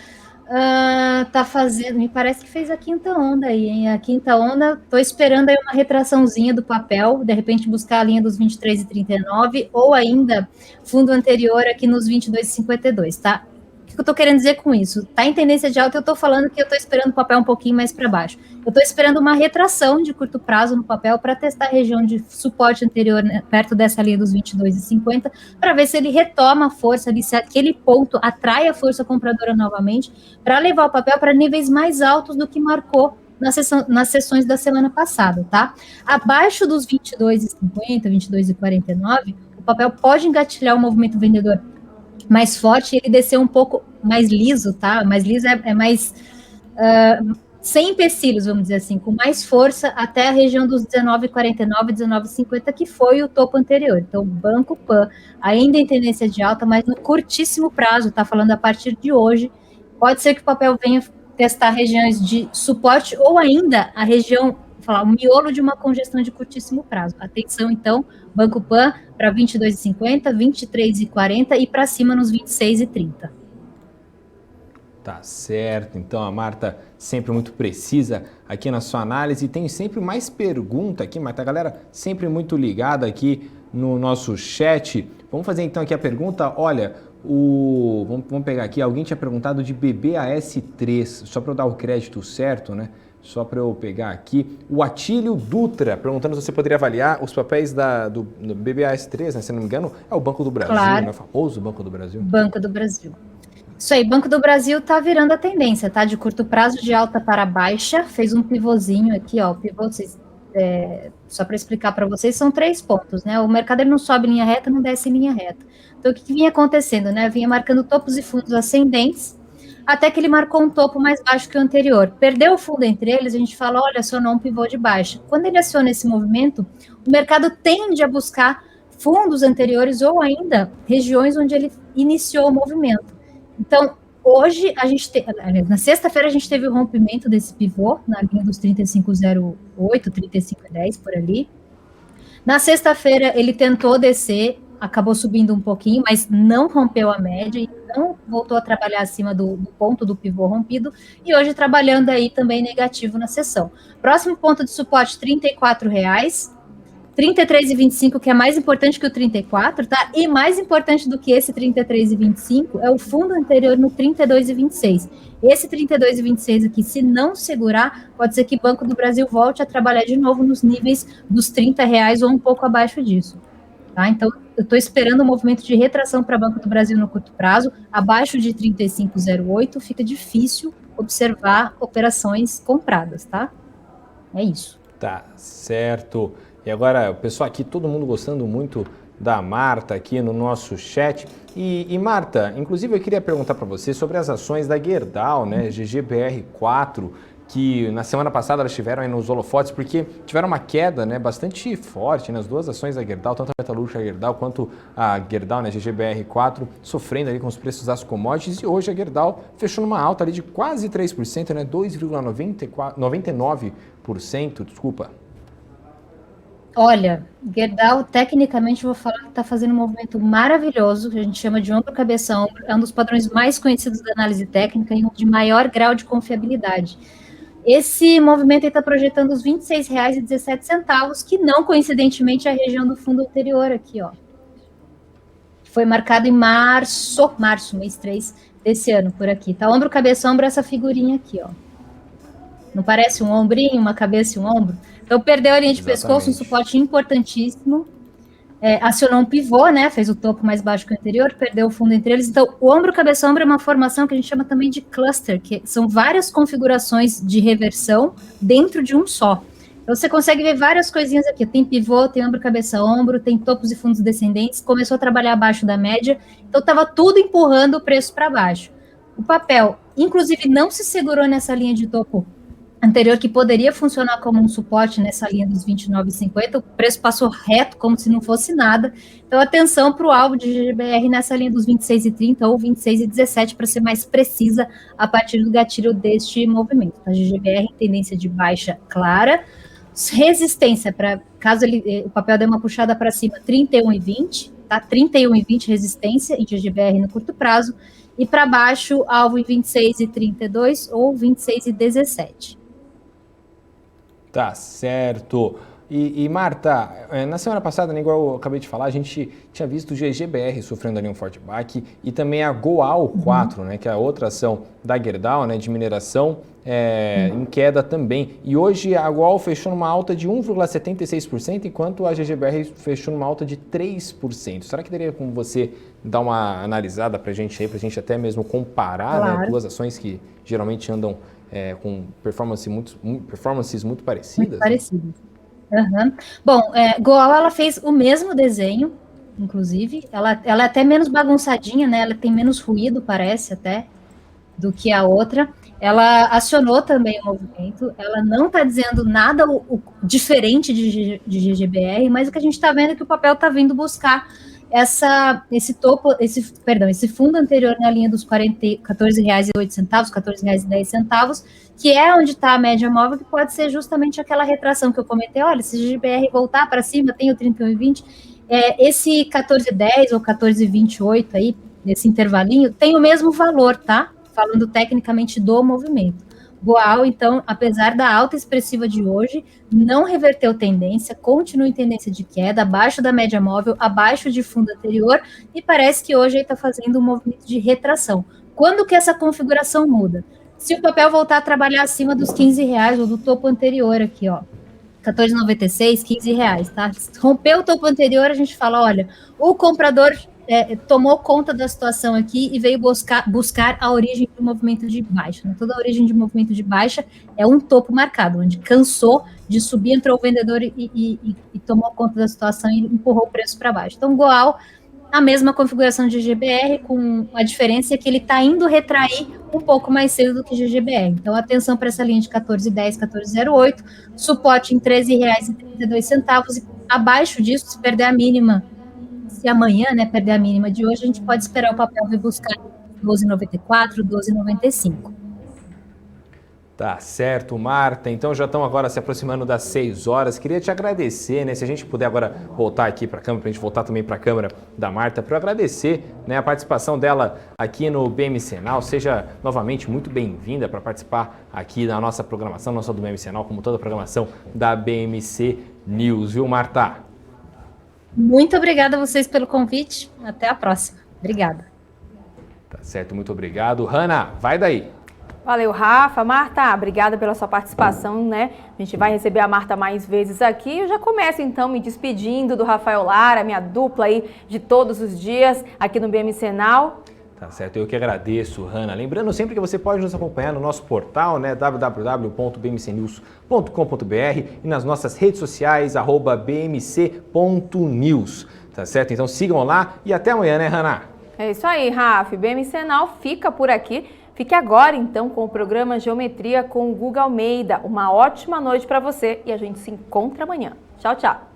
Tá fazendo. Me parece que fez a quinta onda aí, hein? A quinta onda. Tô esperando aí uma retraçãozinha do papel. De repente buscar a linha dos 23,39 ou ainda fundo anterior aqui nos 22,52, tá? O que eu tô querendo dizer com isso? Tá em tendência de alta, eu tô falando que eu tô esperando o papel um pouquinho mais para baixo. Eu tô esperando uma retração de curto prazo no papel para testar a região de suporte anterior, né, perto dessa linha dos 22,50, para ver se ele retoma a força ali, se aquele ponto atrai a força compradora novamente, para levar o papel para níveis mais altos do que marcou nas sessões da semana passada, tá? Abaixo dos 22,50, 22,49, o papel pode engatilhar o movimento vendedor mais forte, ele desceu um pouco mais liso, tá? Mais liso é mais sem empecilhos, vamos dizer assim, com mais força até a região dos 19,49, 19,50, que foi o topo anterior. Então, Banco Pan ainda em tendência de alta, mas no curtíssimo prazo, tá falando a partir de hoje, pode ser que o papel venha testar regiões de suporte ou ainda a região falar, o miolo de uma congestão de curtíssimo prazo. Atenção, então, Banco Pan para 22,50, 23,40 e para cima nos 26,30. Tá certo, então a Marta sempre muito precisa aqui na sua análise. Tem sempre mais pergunta aqui, Marta, a galera sempre muito ligada aqui no nosso chat. Vamos fazer então aqui a pergunta, olha, vamos pegar aqui, alguém tinha perguntado de BBAS3, só para eu dar o crédito certo, né? Só para eu pegar aqui, o Atílio Dutra, perguntando se você poderia avaliar os papéis do BBAS3, né? Se não me engano, é o Banco do Brasil, claro. Né? O famoso Banco do Brasil. Banco do Brasil. Isso aí, Banco do Brasil está virando a tendência, tá? De curto prazo, de alta para baixa, fez um pivôzinho aqui, ó, o pivô, só para explicar para vocês, são 3 pontos, né? O mercado ele não sobe em linha reta, não desce em linha reta. Então, o que vinha acontecendo, né? Vinha marcando topos e fundos ascendentes, até que ele marcou um topo mais baixo que o anterior. Perdeu o fundo entre eles, a gente fala, olha, acionou um pivô de baixa. Quando ele aciona esse movimento, o mercado tende a buscar fundos anteriores ou ainda regiões onde ele iniciou o movimento. Então, hoje, na sexta-feira, a gente teve o rompimento desse pivô, na linha dos 35,08, 35,10, por ali. Na sexta-feira, ele tentou descer, acabou subindo um pouquinho, mas não rompeu a média e não voltou a trabalhar acima do ponto do pivô rompido, e hoje trabalhando aí também negativo na sessão. Próximo ponto de suporte, R$ 34,00. 33,25, que é mais importante que o 34, tá? E mais importante do que esse 33,25 é o fundo anterior no 32,26. Esse 32,26 aqui, se não segurar, pode ser que o Banco do Brasil volte a trabalhar de novo nos níveis dos R$30 ou um pouco abaixo disso, tá? Então, eu estou esperando um movimento de retração para Banco do Brasil no curto prazo, abaixo de 35,08, fica difícil observar operações compradas, tá? É isso. Tá certo. E agora, o pessoal aqui, todo mundo gostando muito da Marta aqui no nosso chat. E Marta, inclusive eu queria perguntar para você sobre as ações da Gerdau, né, GGBR4, que na semana passada elas estiveram aí nos holofotes, porque tiveram uma queda, né, bastante forte nas duas ações da Gerdau, tanto a metalúrgica Gerdau quanto a Gerdau, né, GGBR4, sofrendo ali com os preços das commodities, e hoje a Gerdau fechou numa alta ali de quase 3%, né, 2,99%, desculpa. Olha, Gerdau, tecnicamente, vou falar que está fazendo um movimento maravilhoso, que a gente chama de ombro, cabeça, ombro. É um dos padrões mais conhecidos da análise técnica e um de maior grau de confiabilidade. Esse movimento está projetando os R$ 26,17, que não, coincidentemente, é a região do fundo anterior aqui, ó. Foi marcado em março, mês 3 desse ano, por aqui. Tá ombro, cabeça, ombro, essa figurinha aqui, ó. Não parece um ombrinho, uma cabeça e um ombro? Então, perdeu a linha de pescoço, um suporte importantíssimo. Acionou um pivô, né? Fez o topo mais baixo que o anterior, perdeu o fundo entre eles. Então, o ombro, cabeça, ombro é uma formação que a gente chama também de cluster, que são várias configurações de reversão dentro de um só. Então, você consegue ver várias coisinhas aqui. Tem pivô, tem ombro, cabeça, ombro, tem topos e fundos descendentes. Começou a trabalhar abaixo da média. Então, estava tudo empurrando o preço para baixo. O papel, inclusive, não se segurou nessa linha de topo anterior, que poderia funcionar como um suporte nessa linha dos 29,50, o preço passou reto, como se não fosse nada. Então, atenção para o alvo de GGBR nessa linha dos 26,30 ou 26,17, para ser mais precisa a partir do gatilho deste movimento. A GGBR em tendência de baixa clara, resistência, para caso o papel dê uma puxada para cima, 31,20, tá? 31,20 resistência em GGBR no curto prazo, e para baixo, alvo em 26,32 ou 26,17. Tá certo. E Marta, na semana passada, né, igual eu acabei de falar, a gente tinha visto o GGBR sofrendo ali um forte baque e também a Goal 4, né, que é a outra ação da Gerdau, né, de mineração, em queda também. E hoje a Goal fechou numa alta de 1,76%, enquanto a GGBR fechou numa alta de 3%. Será que teria como você dar uma analisada para a gente aí, para a gente até mesmo comparar, claro, né, duas ações que geralmente andam com performances muito parecidas? Muito parecidas. Uhum. Bom, Goal, ela fez o mesmo desenho, inclusive, ela é até menos bagunçadinha, né, ela tem menos ruído, parece até, do que a outra. Ela acionou também o movimento, ela não está dizendo nada diferente de GGBR, mas o que a gente está vendo é que o papel está vindo buscar esse fundo anterior na linha dos R$ 14,08, R$ 14,10, que é onde está a média móvel, que pode ser justamente aquela retração que eu comentei. Olha, se o GBR voltar para cima, tem o 31,20, esse 14,10 ou 14,28 aí, nesse intervalinho, tem o mesmo valor, tá? Falando tecnicamente do movimento. Goal, então, apesar da alta expressiva de hoje, não reverteu tendência, continua em tendência de queda, abaixo da média móvel, abaixo de fundo anterior, e parece que hoje ele está fazendo um movimento de retração. Quando que essa configuração muda? Se o papel voltar a trabalhar acima dos R$15, ou do topo anterior aqui, ó, 14,96, R$15, tá? Rompeu o topo anterior, a gente fala, olha, o comprador tomou conta da situação aqui e veio buscar a origem do movimento de baixa. Né? Toda a origem de movimento de baixa é um topo marcado, onde cansou de subir, entrou o vendedor e tomou conta da situação e empurrou o preço para baixo. Então, Goal, a mesma configuração de GBR, com a diferença é que ele está indo retrair um pouco mais cedo do que GGBR. Então, atenção para essa linha de 14,10, 14,08, suporte em R$13,32, e abaixo disso, se perder a mínima, se amanhã, né, perder a mínima de hoje, a gente pode esperar o papel vir buscar 12,94, 12,95. Tá certo, Marta. Então já estamos agora se aproximando das 6 horas. Queria te agradecer, né? Se a gente puder agora voltar aqui para a câmera, para a gente voltar também para a câmera da Marta, para eu agradecer, né, a participação dela aqui no BMC Now. Seja novamente muito bem-vinda para participar aqui da nossa programação, não só do BMC Now, como toda a programação da BMC News, viu, Marta? Muito obrigada a vocês pelo convite. Até a próxima. Obrigada. Tá certo, muito obrigado. Hanna, vai daí. Valeu, Rafa. Marta, obrigada pela sua participação, né? A gente vai receber a Marta mais vezes aqui. Eu já começo, então, me despedindo do Rafael Lara, minha dupla aí de todos os dias aqui no BMC Now. Tá certo, eu que agradeço, Hanna. Lembrando sempre que você pode nos acompanhar no nosso portal, né, www.bmcnews.com.br, e nas nossas redes sociais, @bmc.news. Tá certo? Então sigam lá e até amanhã, né, Hanna? É isso aí, Rafa. BMC Now fica por aqui. Fique agora, então, com o programa Geometria com o Guga Almeida. Uma ótima noite para você e a gente se encontra amanhã. Tchau, tchau.